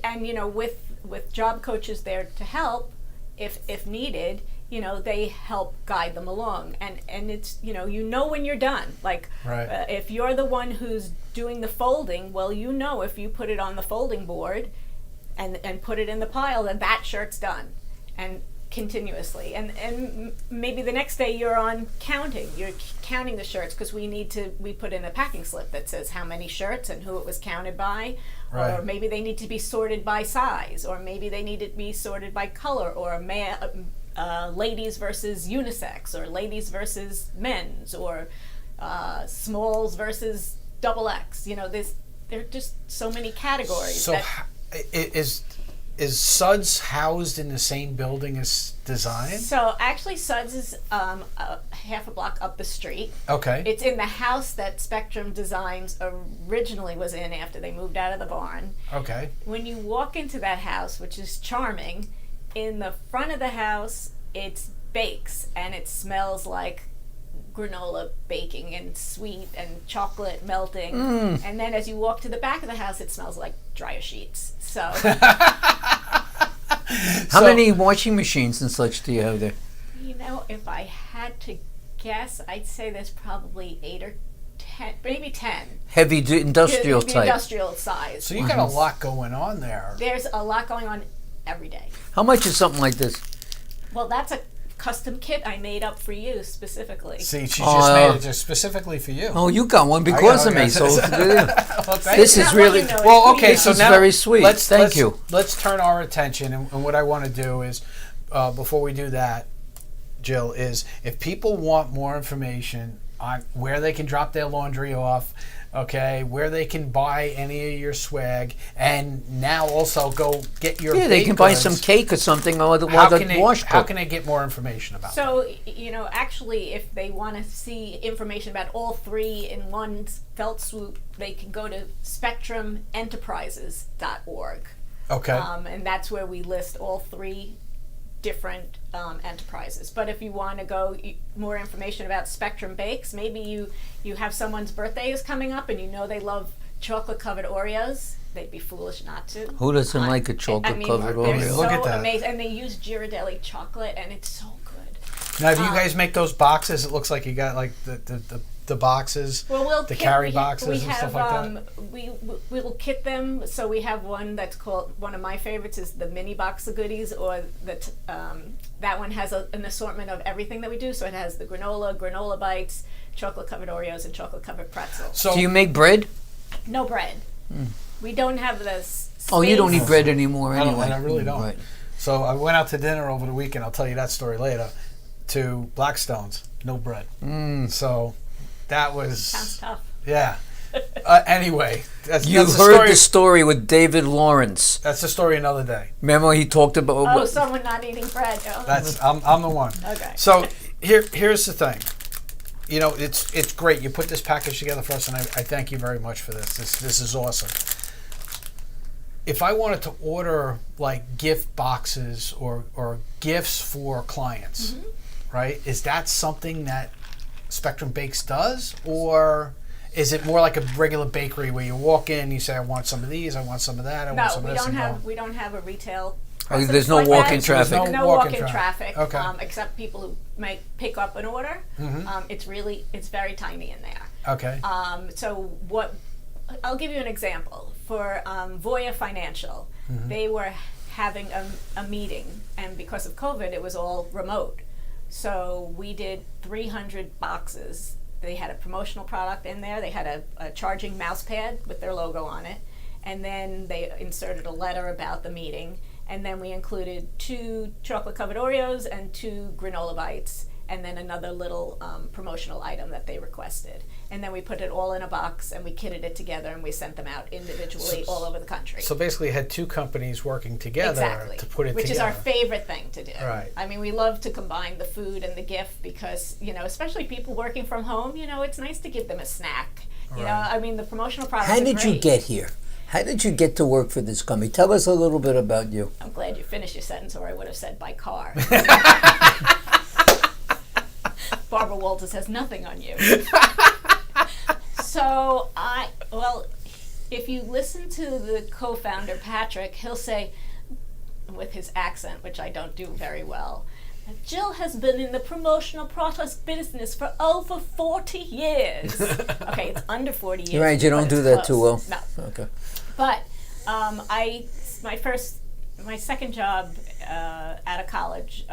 S3: with job coaches there to help, if needed, they help guide them along, and it's when you're done. Like
S2: Right.
S3: if you're the one who's doing the folding, well, if you put it on the folding board and put it in the pile, then that shirt's done, and continuously, and maybe the next day you're counting the shirts, because we put in a packing slip that says how many shirts and who it was counted by.
S2: Right.
S3: Or maybe they need to be sorted by size, or maybe they need to be sorted by color, or ladies versus unisex, or ladies versus men's, or smalls versus double X. There are just so many categories.
S2: So is Suds housed in the same building as Design?
S3: So actually, Suds is half a block up the street.
S2: Okay.
S3: It's in the house that Spectrum Designs originally was in after they moved out of the barn.
S2: Okay.
S3: When you walk into that house, which is charming, in the front of the house, it's bakes, and it smells like granola baking and sweet and chocolate melting. And then as you walk to the back of the house, it smells like dryer sheets. So
S1: How many washing machines and such do you have there?
S3: if I had to guess, I'd say there's probably 8 or 10, maybe 10.
S1: Heavy industrial
S3: the
S1: type.
S3: industrial size.
S2: So you got a lot going on there.
S3: There's a lot going on every day.
S1: How much is something like this?
S3: Well, that's a custom kit I made up for you specifically.
S2: See, she just made it just specifically for you.
S1: Oh, you got one because of me. So
S2: Well, thank
S1: this
S2: you.
S1: is really
S2: Well, okay, so
S1: This is
S2: now
S1: very sweet. Thank you.
S2: Let's turn our attention, and what I want to do is, before we do that, Jill, is if people want more information on where they can drop their laundry off, okay, where they can buy any of your swag, and now also go get your
S1: they
S2: baked
S1: can buy
S2: goods,
S1: some cake or something while the
S2: how can
S1: wash
S2: how
S1: cook.
S2: can they get more information about it?
S3: So, actually, if they want to see information about all three in one felt swoop, they can go to spectrumenterprises.org.
S2: Okay.
S3: And that's where we list all three different enterprises. But if you want to go more information about Spectrum Bakes, maybe you have someone's birthday is coming up and they love chocolate covered Oreos. They'd be foolish not to.
S1: Who doesn't like a chocolate covered
S3: They're
S1: Oreo?
S3: so
S2: Look at that.
S3: amazing, and they use Ghirardelli chocolate, and it's so good.
S2: Now, do you guys make those boxes? It looks like you got like the boxes, the carry boxes and stuff like that.
S3: We will kit them. So we have one that's called, one of my favorites is the mini box of goodies, or that one has an assortment of everything that we do. So it has the granola bites, chocolate covered Oreos, and chocolate covered pretzels.
S2: So
S1: Do you make bread?
S3: No bread. We don't have this.
S1: Oh, you don't
S3: space.
S1: eat bread anymore
S2: I don't-
S1: anyway.
S2: I really don't.
S1: Right.
S2: So I went out to dinner over the weekend. I'll tell you that story later. To Blackstone's, no bread. So that was
S3: Sounds tough.
S2: yeah. Anyway, that's
S1: You
S2: that's the
S1: heard
S2: story.
S1: the story with David Lawrence.
S2: That's the story another day.
S1: Remember he talked about
S3: Oh, someone not eating bread. Oh.
S2: That's I'm the one.
S3: Okay.
S2: So here's the thing. It's great. You put this package together for us, and I thank you very much for this. This is awesome. If I wanted to order like gift boxes or gifts for clients, right? Is that something that Spectrum Bakes does, or is it more like a regular bakery where you walk in, you say, I want some of these, I want some of that, I want some
S3: No,
S2: of this, and go.
S3: we don't have a retail.
S1: Oh, there's
S3: presence
S1: no
S3: like
S1: walk-in
S3: that.
S1: traffic.
S2: There's
S3: No
S2: walk-in
S3: walk-in traffic.
S2: Okay.
S3: Except people who might pick up an order. It's very tiny in there.
S2: Okay.
S3: So I'll give you an example. For Voya Financial, they were having a meeting, and because of COVID, it was all remote. So we did 300 boxes. They had a promotional product in there. They had a charging mouse pad with their logo on it. And then they inserted a letter about the meeting. And then we included 2 chocolate-covered Oreos and 2 granola bites, and then another little promotional item that they requested. And then we put it all in a box, and we kitted it together, and we sent them out individually all over the country.
S2: So basically, you had 2 companies working together to put it
S3: Which
S2: together.
S3: is our favorite thing to do.
S2: Right.
S3: I mean, we love to combine the food and the gift because, especially people working from home, it's nice to give them a snack. You know, I mean, the promotional products
S1: How
S3: are
S1: did you
S3: great.
S1: get here? How did you get to work for this company? Tell us a little bit about you.
S3: I'm glad you finished your sentence, or I would have said by car. Barbara Walters has nothing on you. So if you listen to the co-founder, Patrick, he'll say, with his accent, which I don't do very well, Jill has been in the promotional products business for over 40 years. Okay, it's under 40 years.
S1: You're right, you
S3: but
S1: don't
S3: it's
S1: do that
S3: close.
S1: too well.
S3: No.
S1: Okay.
S3: But my second job out of college,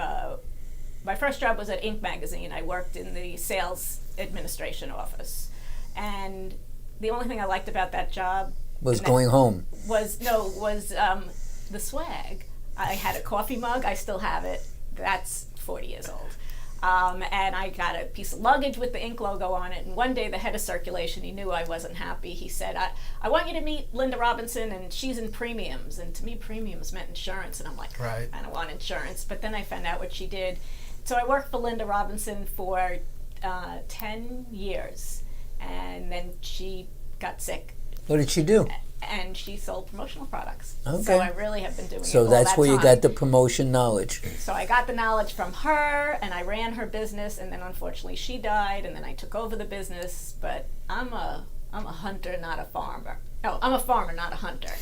S3: my first job was at Inc. magazine. I worked in the sales administration office, and the only thing I liked about that job
S1: Was going home.
S3: was the swag. I had a coffee mug. I still have it. That's 40 years old. And I got a piece of luggage with the Inc. logo on it. And one day, the head of circulation, he knew I wasn't happy. He said, I want you to meet Linda Robinson, and she's in premiums. And to me, premiums meant insurance. And I'm like,
S2: Right.
S3: I don't want insurance. But then I found out what she did. So I worked for Linda Robinson for 10 years. And then she got sick.
S1: What did she do?
S3: And she sold promotional products.
S1: Okay.
S3: So I really have been doing it
S1: So
S3: all
S1: that's
S3: that
S1: where you
S3: time.
S1: got the promotion knowledge.
S3: So I got the knowledge from her, and I ran her business, and then unfortunately she died, and then I took over the business. But I'm a hunter, not a farmer. No, I'm a farmer, not a hunter.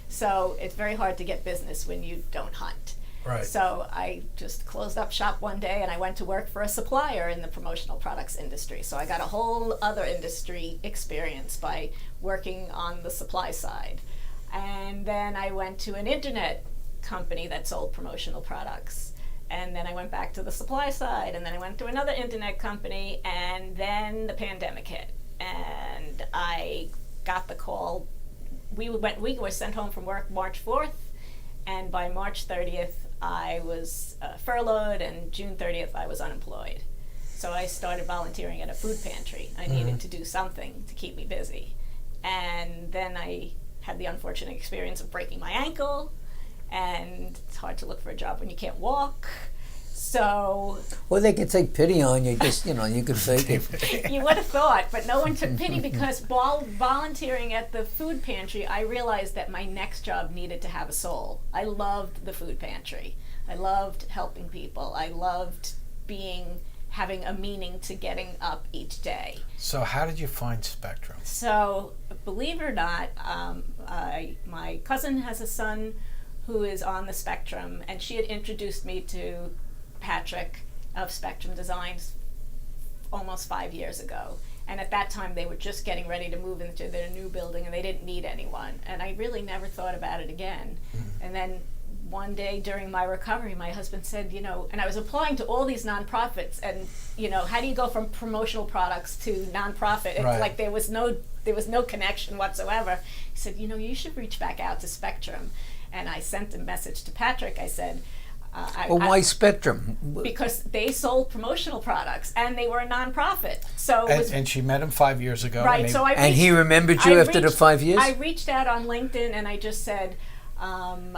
S3: So it's very hard to get business when you don't hunt.
S2: Right.
S3: So I just closed up shop one day, and I went to work for a supplier in the promotional products industry. So I got a whole other industry experience by working on the supply side. And then I went to an internet company that sold promotional products. And then I went back to the supply side, and then I went to another internet company, and then the pandemic hit. And I got the call. We were sent home from work March 4th, and by March 30th, I was furloughed, and June 30th, I was unemployed. So I started volunteering at a food pantry. I needed to do something to keep me busy. And then I had the unfortunate experience of breaking my ankle, and it's hard to look for a job when you can't walk. So
S1: Well, they could take pity on you. Just, you could fake it.
S3: you would have thought, but no one took pity, because while volunteering at the food pantry, I realized that my next job needed to have a soul. I loved the food pantry. I loved helping people. I loved having a meaning to getting up each day.
S2: So how did you find Spectrum?
S3: So, believe it or not, my cousin has a son who is on the Spectrum, and she had introduced me to Patrick of Spectrum Designs almost 5 years ago. And at that time, they were just getting ready to move into their new building, and they didn't need anyone. And I really never thought about it again. And then one day during my recovery, my husband said, and I was applying to all these nonprofits, and how do you go from promotional products to nonprofit? It's
S2: Right.
S3: like there was no connection whatsoever. He said, you should reach back out to Spectrum. And I sent a message to Patrick. I said,
S1: Why Spectrum?
S3: because they sold promotional products and they were a nonprofit. So it was
S2: And she met him 5 years ago.
S3: right.
S2: and
S3: So I
S1: And he remembered you after the 5 years?
S3: I reached out on LinkedIn, and I just said, I'm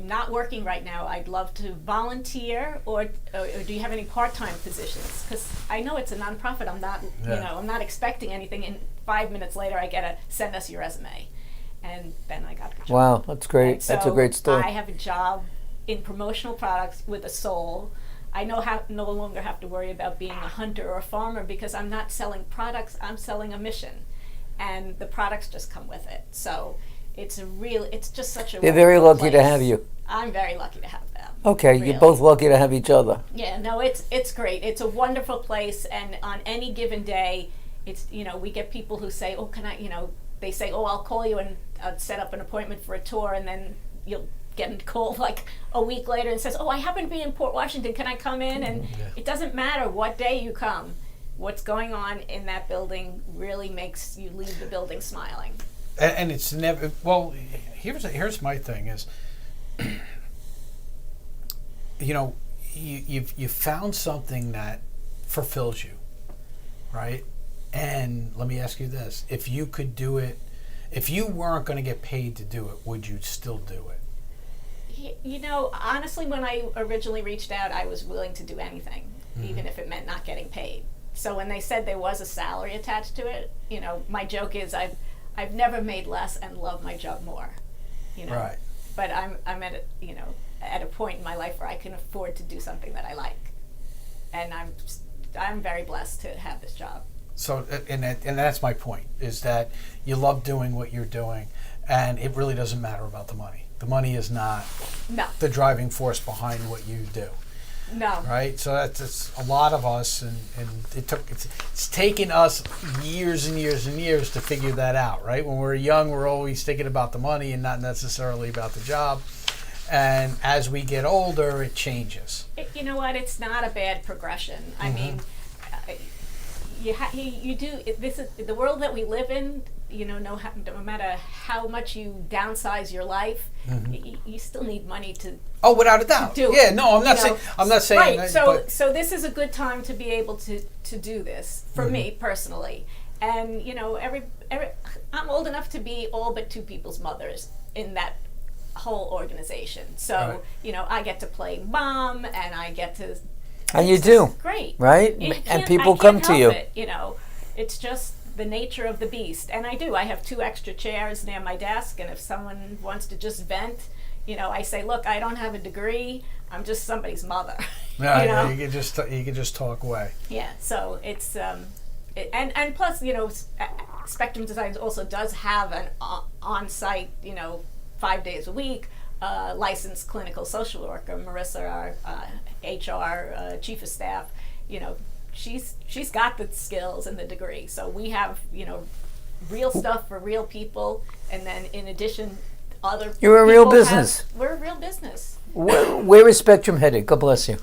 S3: not working right now. I'd love to volunteer, or do you have any part-time positions? Because I know it's a nonprofit. I'm not, I'm not expecting anything. And 5 minutes later, I get a send us your resume, and then I got the job.
S1: Wow, that's great.
S3: And
S1: That's a
S3: so
S1: great story.
S3: I have a job in promotional products with a soul. I no longer have to worry about being a hunter or a farmer, because I'm not selling products. I'm selling a mission, and the products just come with it. So it's just such a
S1: They're very
S3: wonderful
S1: lucky to
S3: place.
S1: have you.
S3: I'm very lucky to have them.
S1: Okay,
S3: Really.
S1: you're both lucky to have each other.
S3: Yeah, no, it's great. It's a wonderful place, and on any given day, it's we get people who say, "Oh, can I?" They say, "Oh, I'll call you and set up an appointment for a tour," and then you'll getting called like a week later and says, oh, I happen to be in Port Washington, can I come in? And it doesn't matter what day you come. What's going on in that building really makes you leave the building smiling.
S2: And it's never, well, here's my thing is, you know, you've found something that fulfills you, right? And let me ask you this: if you could do it, if you weren't going to get paid to do it, would you still do it?
S3: You know, honestly, when I originally reached out, I was willing to do anything, even if it meant not getting paid. So when they said there was a salary attached to it, you know, my joke is I've never made less and love my job more, you know.
S2: Right.
S3: But I'm at a point in my life where I can afford to do something that I like, and I'm very blessed to have this job.
S2: So and that's my point, is that you love doing what you're doing, and it really doesn't matter about the money. The money is not the driving force behind what you do.
S3: No.
S2: Right. So that's a lot of us, and it's taken us years and years and years to figure that out. Right. When we're young, we're always thinking about the money and not necessarily about the job. And as we get older, it changes.
S3: You know what? It's not a bad progression. I mean, you do. This is the world that we live in. You know, no matter how much you downsize your life, you still need money to.
S2: Oh, without a doubt.
S3: Do
S2: yeah,
S3: it,
S2: no, I'm not saying. I'm not saying.
S3: Right.
S2: That,
S3: So this is a good time to be able to do this for me personally. And you know, I'm old enough to be all but two people's mothers in that whole organization. So you know, I get to play mom, and I get to.
S1: And you do.
S3: Great.
S1: Right? And people come to you.
S3: You know, it's just the nature of the beast. And I do. I have 2 extra chairs near my desk, and if someone wants to just vent, you know, I say, look, I don't have a degree. I'm just somebody's mother.
S2: Yeah,
S3: you know?
S2: you can just talk away.
S3: Yeah. So it's and plus, you know, Spectrum Designs also does have an on-site, you know, 5 days a week, licensed clinical social worker, Marissa, our HR chief of staff. You know, she's got the skills and the degree. So we have, you know, real stuff for real people, and then in addition, other.
S1: You're a real business.
S3: We're a real business.
S1: Where is Spectrum headed? God bless you.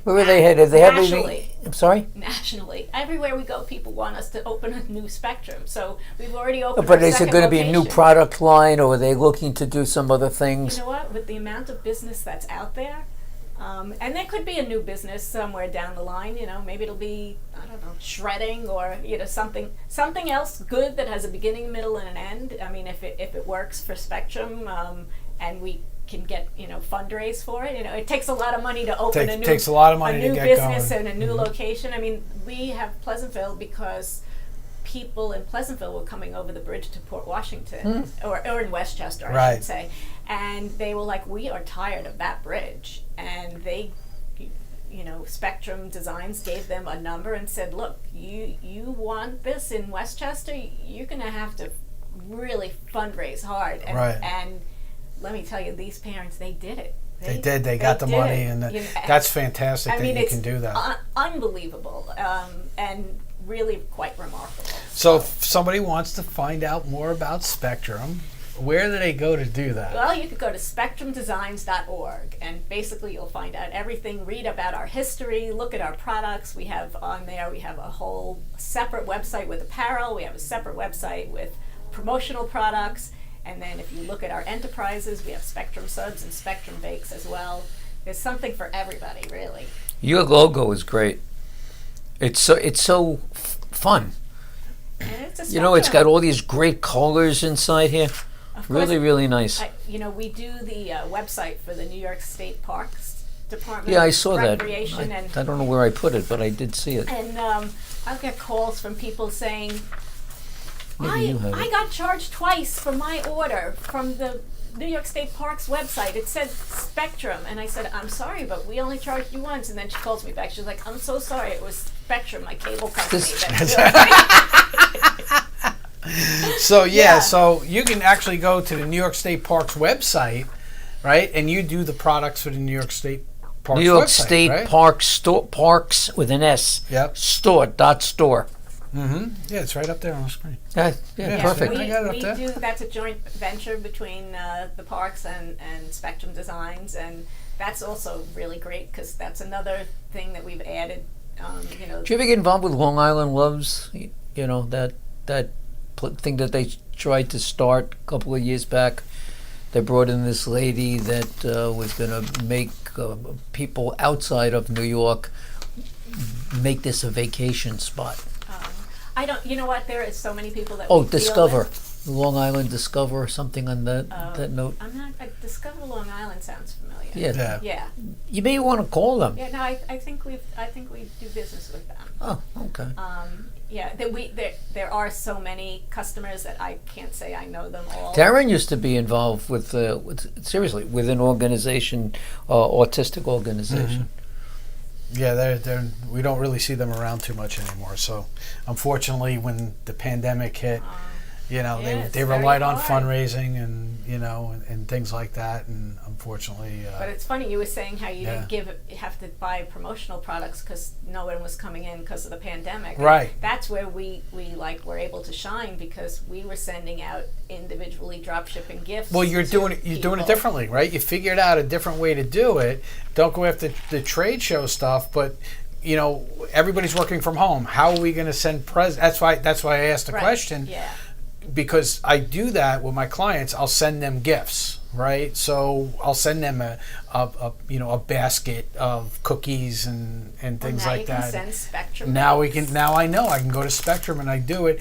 S3: Where
S1: are they headed? They have
S3: nationally.
S1: I'm sorry?
S3: Nationally. Everywhere we go, people want us to open a new Spectrum. So we've already opened
S1: But
S3: our
S1: is it
S3: second
S1: going to be a new
S3: location.
S1: product line, or are they looking to do some other things?
S3: You know what? With the amount of business that's out there, and there could be a new business somewhere down the line. You know, maybe it'll be, I don't know, shredding, or you know, something else good that has a beginning, middle, and an end. I mean, if it works for Spectrum, and we can get, you know, fundraise for it. You know, it takes a lot of money to open a new
S2: takes a lot of money
S3: a new
S2: to get
S3: business
S2: going.
S3: and a new location. I mean, we have Pleasantville because people in Pleasantville were coming over the bridge to Port Washington, or in Westchester, I should say, and they were like, we are tired of that bridge. And they, you know, Spectrum Designs gave them a number and said, look, you want this in Westchester, you're going to have to really fundraise hard. And let me tell you, these parents, they did it.
S2: They got the money, and that's fantastic.
S3: I mean,
S2: that you can do that.
S3: Unbelievable, and really quite remarkable.
S2: So if somebody wants to find out more about Spectrum, where do they go to do that?
S3: Well, you could go to spectrumdesigns.org, and basically you'll find out everything. Read about our history, look at our products. We have on there, we have a whole separate website with apparel. We have a separate website with promotional products. And then if you look at our enterprises, we have Spectrum Subs and Spectrum Bakes as well. There's something for everybody, really.
S1: Your logo is great. It's so fun.
S3: And it's a
S1: You know, it's got
S3: Spectrum.
S1: all these great colors inside here.
S3: Of
S1: Really,
S3: course,
S1: really nice.
S3: you know, we do the website for the New York State Parks Department.
S1: Yeah, I saw that.
S3: Recreation
S1: I don't know where I put it, but I did see it.
S3: and I'll get calls from people saying,
S1: Maybe you have
S3: I
S1: it.
S3: got charged twice for my order from the New York State Parks website. It said Spectrum, and I said, I'm sorry, but we only charged you once. And then she calls me back. She's like, I'm so sorry. It was Spectrum, my cable company.
S2: So
S3: Yeah.
S2: so you can actually go to the New York State Parks website, right? And you do the products for the New York State Parks
S1: New York
S2: website,
S1: State
S2: right?
S1: Parks with an S.
S2: Yep.
S1: Store.
S2: Yeah, it's right up there on the screen.
S1: Yeah,
S2: Yeah.
S1: perfect.
S2: I got it up there.
S3: We do. That's a joint venture between the parks and Spectrum Designs, and that's also really great because that's another thing that we've added.
S1: Do you ever get involved with Long Island Loves? You know, that thing that they tried to start a couple of years back. They brought in this lady that was going to make people outside of New York make this a vacation spot.
S3: I don't. You know what? There is so many people that.
S1: Oh,
S3: we deal
S1: Discover.
S3: with.
S1: Long Island Discover or something on that note.
S3: I'm not. Discover Long Island sounds familiar.
S1: Yeah.
S3: Yeah.
S1: You may want to call them.
S3: Yeah. No, I think we do business with them.
S1: Oh, okay.
S3: Yeah. There are so many customers that I can't say I know them all.
S1: Darren used to be involved with an organization, autistic organization.
S2: Yeah, we don't really see them around too much anymore. So, unfortunately, when the pandemic hit,
S3: it's
S2: they
S3: very
S2: relied on
S3: hard.
S2: fundraising and things like that. And unfortunately,
S3: But it's funny, you were saying how you
S2: Yeah.
S3: didn't have to buy promotional products because no one was coming in because of the pandemic. And
S2: Right.
S3: that's where we were able to shine because we were sending out individually drop shipping gifts.
S2: well, you're
S3: to
S2: doing it
S3: people.
S2: differently, right? You figured out a different way to do it. Don't go after the trade show stuff, but everybody's working from home. How are we going to send presents? That's why I asked the
S3: Right.
S2: question.
S3: Yeah.
S2: Because I do that with my clients. I'll send them gifts, right? So I'll send them a basket of cookies and things
S3: now
S2: like
S3: you can
S2: that.
S3: send Spectrum.
S2: Now
S3: bags.
S2: Now I know I can go to Spectrum and I do it,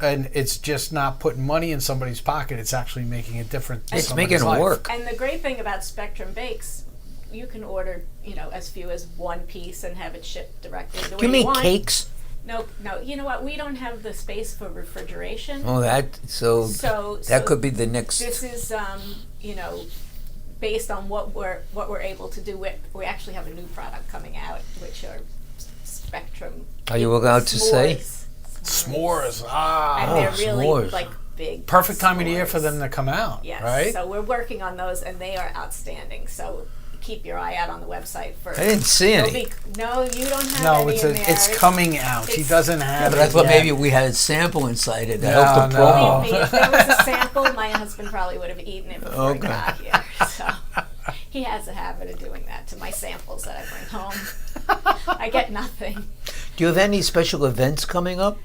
S2: and it's just not putting money in somebody's pocket. It's actually making a difference. in
S1: It's
S2: somebody's
S1: making it
S2: life.
S1: work.
S3: And the great thing about Spectrum Bakes, you can order, as few as one piece and have it shipped directly the way
S1: Do you mean
S3: want.
S1: cakes?
S3: No. You know what? We don't have the space for refrigeration.
S1: Oh, so that could be the next.
S3: This is, based on what we're able to do. We actually have a new product coming out, which are Spectrum.
S1: Are you allowed to say?
S2: S'mores.
S3: And they're really
S1: s'mores.
S3: like big.
S2: Perfect time of the year for
S3: s'mores.
S2: them to come out,
S3: Yes.
S2: right?
S3: So we're working on those, and they are outstanding. So keep your eye out on the website for.
S1: I didn't see
S3: There'll
S1: any.
S3: No, you don't have
S2: No,
S3: any
S2: it's
S3: in there.
S2: it's coming out. He
S3: it's-
S2: doesn't
S1: Yeah,
S2: have
S1: but
S2: it
S1: I thought
S2: yet.
S1: maybe we had a sample inside it. That
S2: No,
S1: helped the
S2: no.
S1: promo.
S3: Believe me, if there was a sample, my husband probably would have eaten it before
S1: Okay.
S3: he got here. So he has a habit of doing that to my samples that I bring home. I get nothing.
S1: Do you have any special events coming up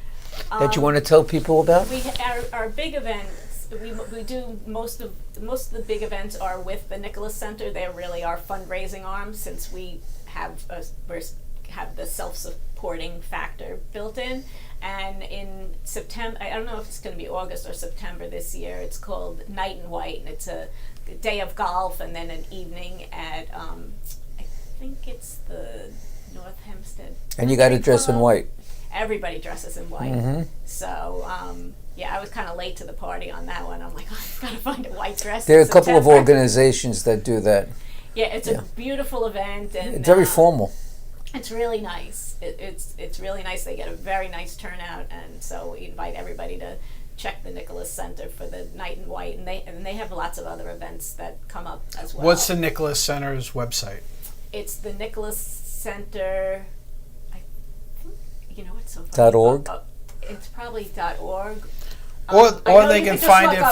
S1: that you want to tell people about?
S3: Our big events. We do most of the big events are with the Nicholas Center. They really are fundraising arm since we have the self-supporting factor built in. And in September, I don't know if it's going to be August or September this year. It's called Night in White, and it's a day of golf and then an evening at I think it's the North Hempstead.
S1: And you got to dress in white.
S3: Everybody dresses in white.
S1: Mm-hmm.
S3: So, I was kind of late to the party on that one. I'm like, I've got to find a white dress.
S1: There are a
S3: in
S1: couple of
S3: September.
S1: organizations that do that.
S3: Yeah, it's a beautiful event. And
S1: It's very formal.
S3: It's really nice. It's really nice. They get a very nice turnout, and so we invite everybody to check the Nicholas Center for the Night in White, and they have lots of other events that come up as well.
S2: What's the Nicholas Center's website?
S3: It's the Nicholas Center. I think it's so funny.
S1: .org?
S3: It's probably .org.
S2: Or
S3: I know
S2: they
S3: you
S2: can
S3: could just
S2: find
S3: look
S2: it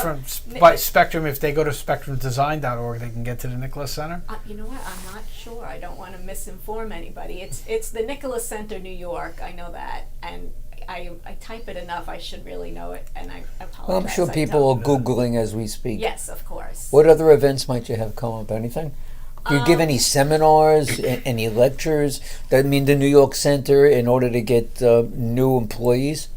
S3: up
S2: by Spectrum. If they go to spectrumdesign.org, they can get to the Nicholas Center.
S3: You know what? I'm not sure. I don't want to misinform anybody. It's the Nicholas Center, New York. I know that, and I type it enough. I should really know it, and I apologize.
S1: Well, I'm sure
S3: I
S1: people are
S3: don't.
S1: Googling as we speak.
S3: Yes, of course.
S1: What other events might you have come up? Anything? Do you give any seminars, any lectures? That mean the New York Center in order to get new employees?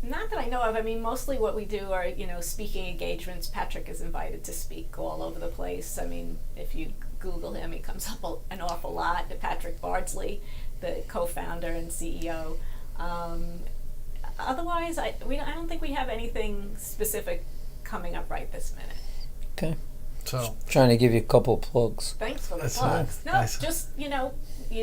S3: Not that I know of. I mean, mostly what we do are, speaking engagements. Patrick is invited to speak all over the place. I mean, if you Google him, he comes up an awful lot. Patrick Bardsley, the co-founder and CEO. Otherwise, I don't think we have anything specific coming up right this minute.
S1: Okay.
S2: So
S1: Trying to give you a couple of plugs.
S3: Thanks for the
S2: That's
S3: plugs. No,
S2: nice.
S3: just you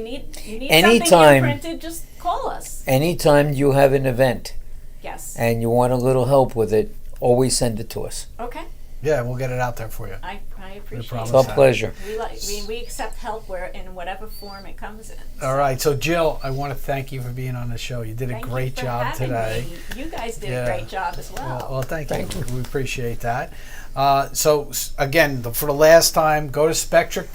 S3: need
S1: Anytime.
S3: something printed. Just call us.
S1: Anytime you have an event
S3: Yes.
S1: and you want a little help with it, always send it to us.
S3: Okay.
S2: Yeah, we'll get it out there for you.
S3: I appreciate
S2: promise.
S3: it.
S1: It's our pleasure.
S3: We accept help where in whatever form it comes in.
S2: All right, so Jill, I want to thank you for being on the show. You did a
S3: Thank
S2: great
S3: you for
S2: job
S3: having
S2: today.
S3: me. You guys did
S2: Yeah.
S3: a great job as well.
S2: Well, thank you. We appreciate that. So again, for the last time, go to Spectrum.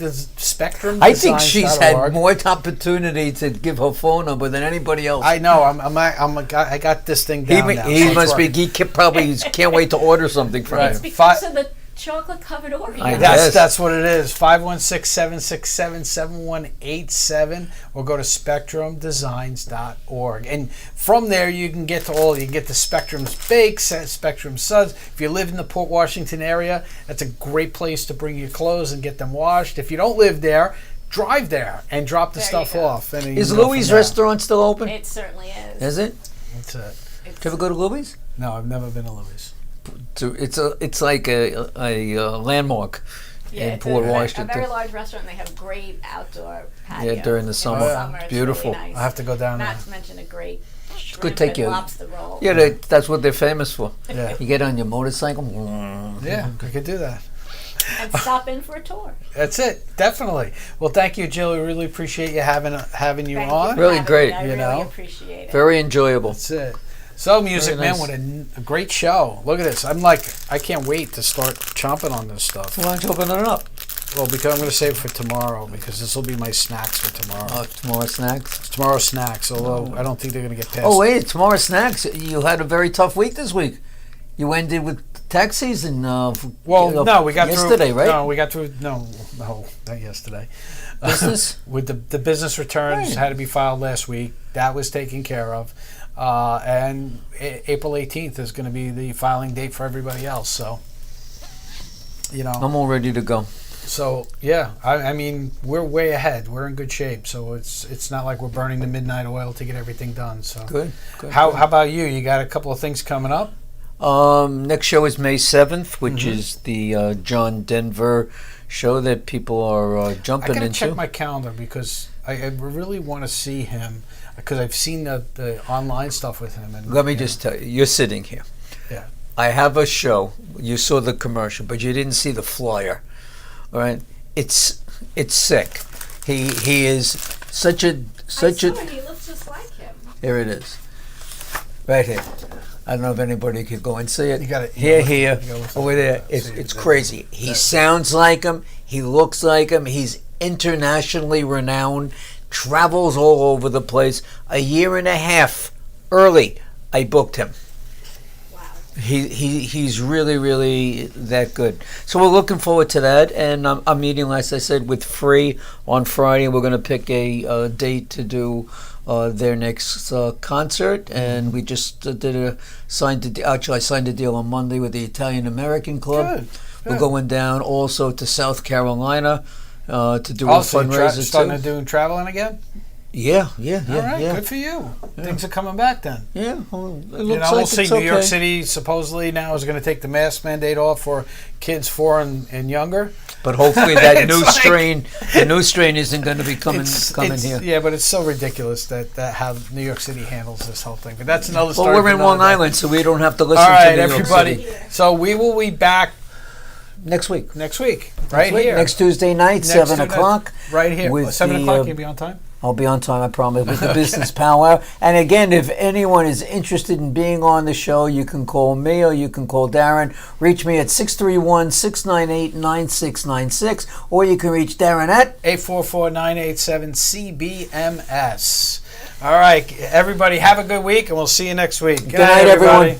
S1: I think she's had more opportunity to give her phone number than anybody else.
S2: I know. I got this thing down now.
S1: He
S2: so
S1: must
S2: it's
S1: be. Probably can't wait to order something from
S2: Right.
S3: It's
S1: him.
S3: because of the chocolate covered Oreo.
S1: I know.
S2: That's
S1: Yes.
S2: what it is. 516-767-7187 or go to spectrumdesigns.org. And from there you can get to all. You can get the Spectrum's Bakes, Spectrum Suds. If you live in the Port Washington area, that's a great place to bring your clothes and get them washed. If you don't live there, drive there and drop the
S3: There you
S2: stuff
S3: go.
S2: off. And
S1: Is
S2: you go from
S1: Louis'
S2: there.
S1: restaurant still open?
S3: It certainly is.
S1: Is it?
S2: That's it.
S1: Did you ever go to Louis'?
S2: No, I've never been to Louis.
S1: It's like a landmark in
S3: it's
S1: Port
S3: a
S1: Washington.
S3: very large restaurant. They have great outdoor patio.
S1: During the
S3: in
S1: summer.
S3: It's
S1: Beautiful.
S3: Really nice.
S2: I have to go down there.
S3: Not to mention a great
S1: Good
S3: shrimp
S1: take
S3: and
S1: you.
S3: lobster roll.
S1: Yeah, that's what they're famous for.
S2: Yeah.
S1: You get on your motorcycle.
S2: Yeah, I could do that.
S3: And stop in for a tour.
S2: That's it, definitely. Well, thank you, Jill. We really appreciate you having you
S3: Thank you
S2: on.
S3: for
S1: Really
S3: having
S1: great,
S3: me. I
S2: you
S3: really
S2: know.
S3: appreciate it.
S1: Very enjoyable.
S2: That's it. So, Music
S1: Very
S2: Man,
S1: nice.
S2: what a great show. Look at this. I can't wait to start chomping on this stuff.
S1: Why don't you open it up?
S2: Well, because I'm going to save it for tomorrow because this will be my snacks for tomorrow.
S1: Tomorrow snacks.
S2: Tomorrow's snacks, although I don't think they're going to get past.
S1: Oh wait, tomorrow snacks. You had a very tough week this week. You ended with tax season.
S2: Well, no, we got
S1: yesterday,
S2: through,
S1: right?
S2: No, we got through. No, not yesterday.
S1: Business.
S2: With the business returns
S1: Right.
S2: had to be filed last week. That was taken care of, and April 18th is going to be the filing date for everybody else. So,
S1: I'm all ready to go.
S2: So yeah, I mean we're way ahead. We're in good shape. So it's not like we're burning the midnight oil to get everything done. So
S1: Good.
S2: How about you? You got a couple of things coming up?
S1: Next show is May 7th, which is the John Denver show that people are
S2: I
S1: jumping
S2: gotta
S1: into.
S2: check my calendar because I really want to see him because I've seen the online stuff with him. And
S1: Let me just tell you, you're sitting here.
S2: Yeah.
S1: I have a show. You saw the commercial, but you didn't see the flyer. All right, it's sick. He is such a.
S3: I saw it. He looks just like him.
S1: Here it is, right here. I don't know if anybody could go and see it.
S2: You got it.
S1: Here,
S2: You gotta look
S1: over there.
S2: see
S1: It's
S2: that.
S1: crazy. He sounds like him. He looks like him. He's internationally renowned. Travels all over the place. A year and a half early, I booked him.
S3: Wow.
S1: He's really that good. So we're looking forward to that, and I'm meeting, as I said, with Free on Friday. We're going to pick a date to do their next concert, and we just signed a deal on Monday with the Italian American Club.
S2: Good.
S1: We're going down also to South Carolina to do a
S2: Also,
S1: fundraiser
S2: starting
S1: too.
S2: to do traveling again.
S1: Yeah.
S2: All right, good for you. Things are coming back then.
S1: Yeah, well, it looks
S2: We'll
S1: like
S2: see.
S1: it's
S2: New York
S1: okay.
S2: City supposedly now is going to take the mask mandate off for kids 4 and younger.
S1: But hopefully that
S2: It's
S1: the new strain isn't going to be coming
S2: It's-
S1: here.
S2: Yeah, but it's so ridiculous that how New York City handles this whole thing. But that's another
S1: Well,
S2: story.
S1: we're
S2: for
S1: in
S2: another
S1: Long
S2: day.
S1: Island, so we don't have to listen
S2: All right,
S1: to New York
S2: everybody.
S1: City.
S2: So we will be back
S1: Next week.
S2: next week, right
S1: Next
S2: here.
S1: Next Tuesday night,
S2: Next
S1: 7
S2: Tuesday,
S1: o'clock.
S2: right here.
S1: with
S2: 7
S1: the,
S2: o'clock, you'll be on time?
S1: I'll be on time, I promise, with the Business Powwow. And again, if anyone is interested in being on the show, you can call me or you can call Darren. Reach me at 631-698-9696, or you can reach Darren at
S2: 844-987-CBMS. All right, everybody, have a good week, and we'll see you next week. Good
S1: night, everyone.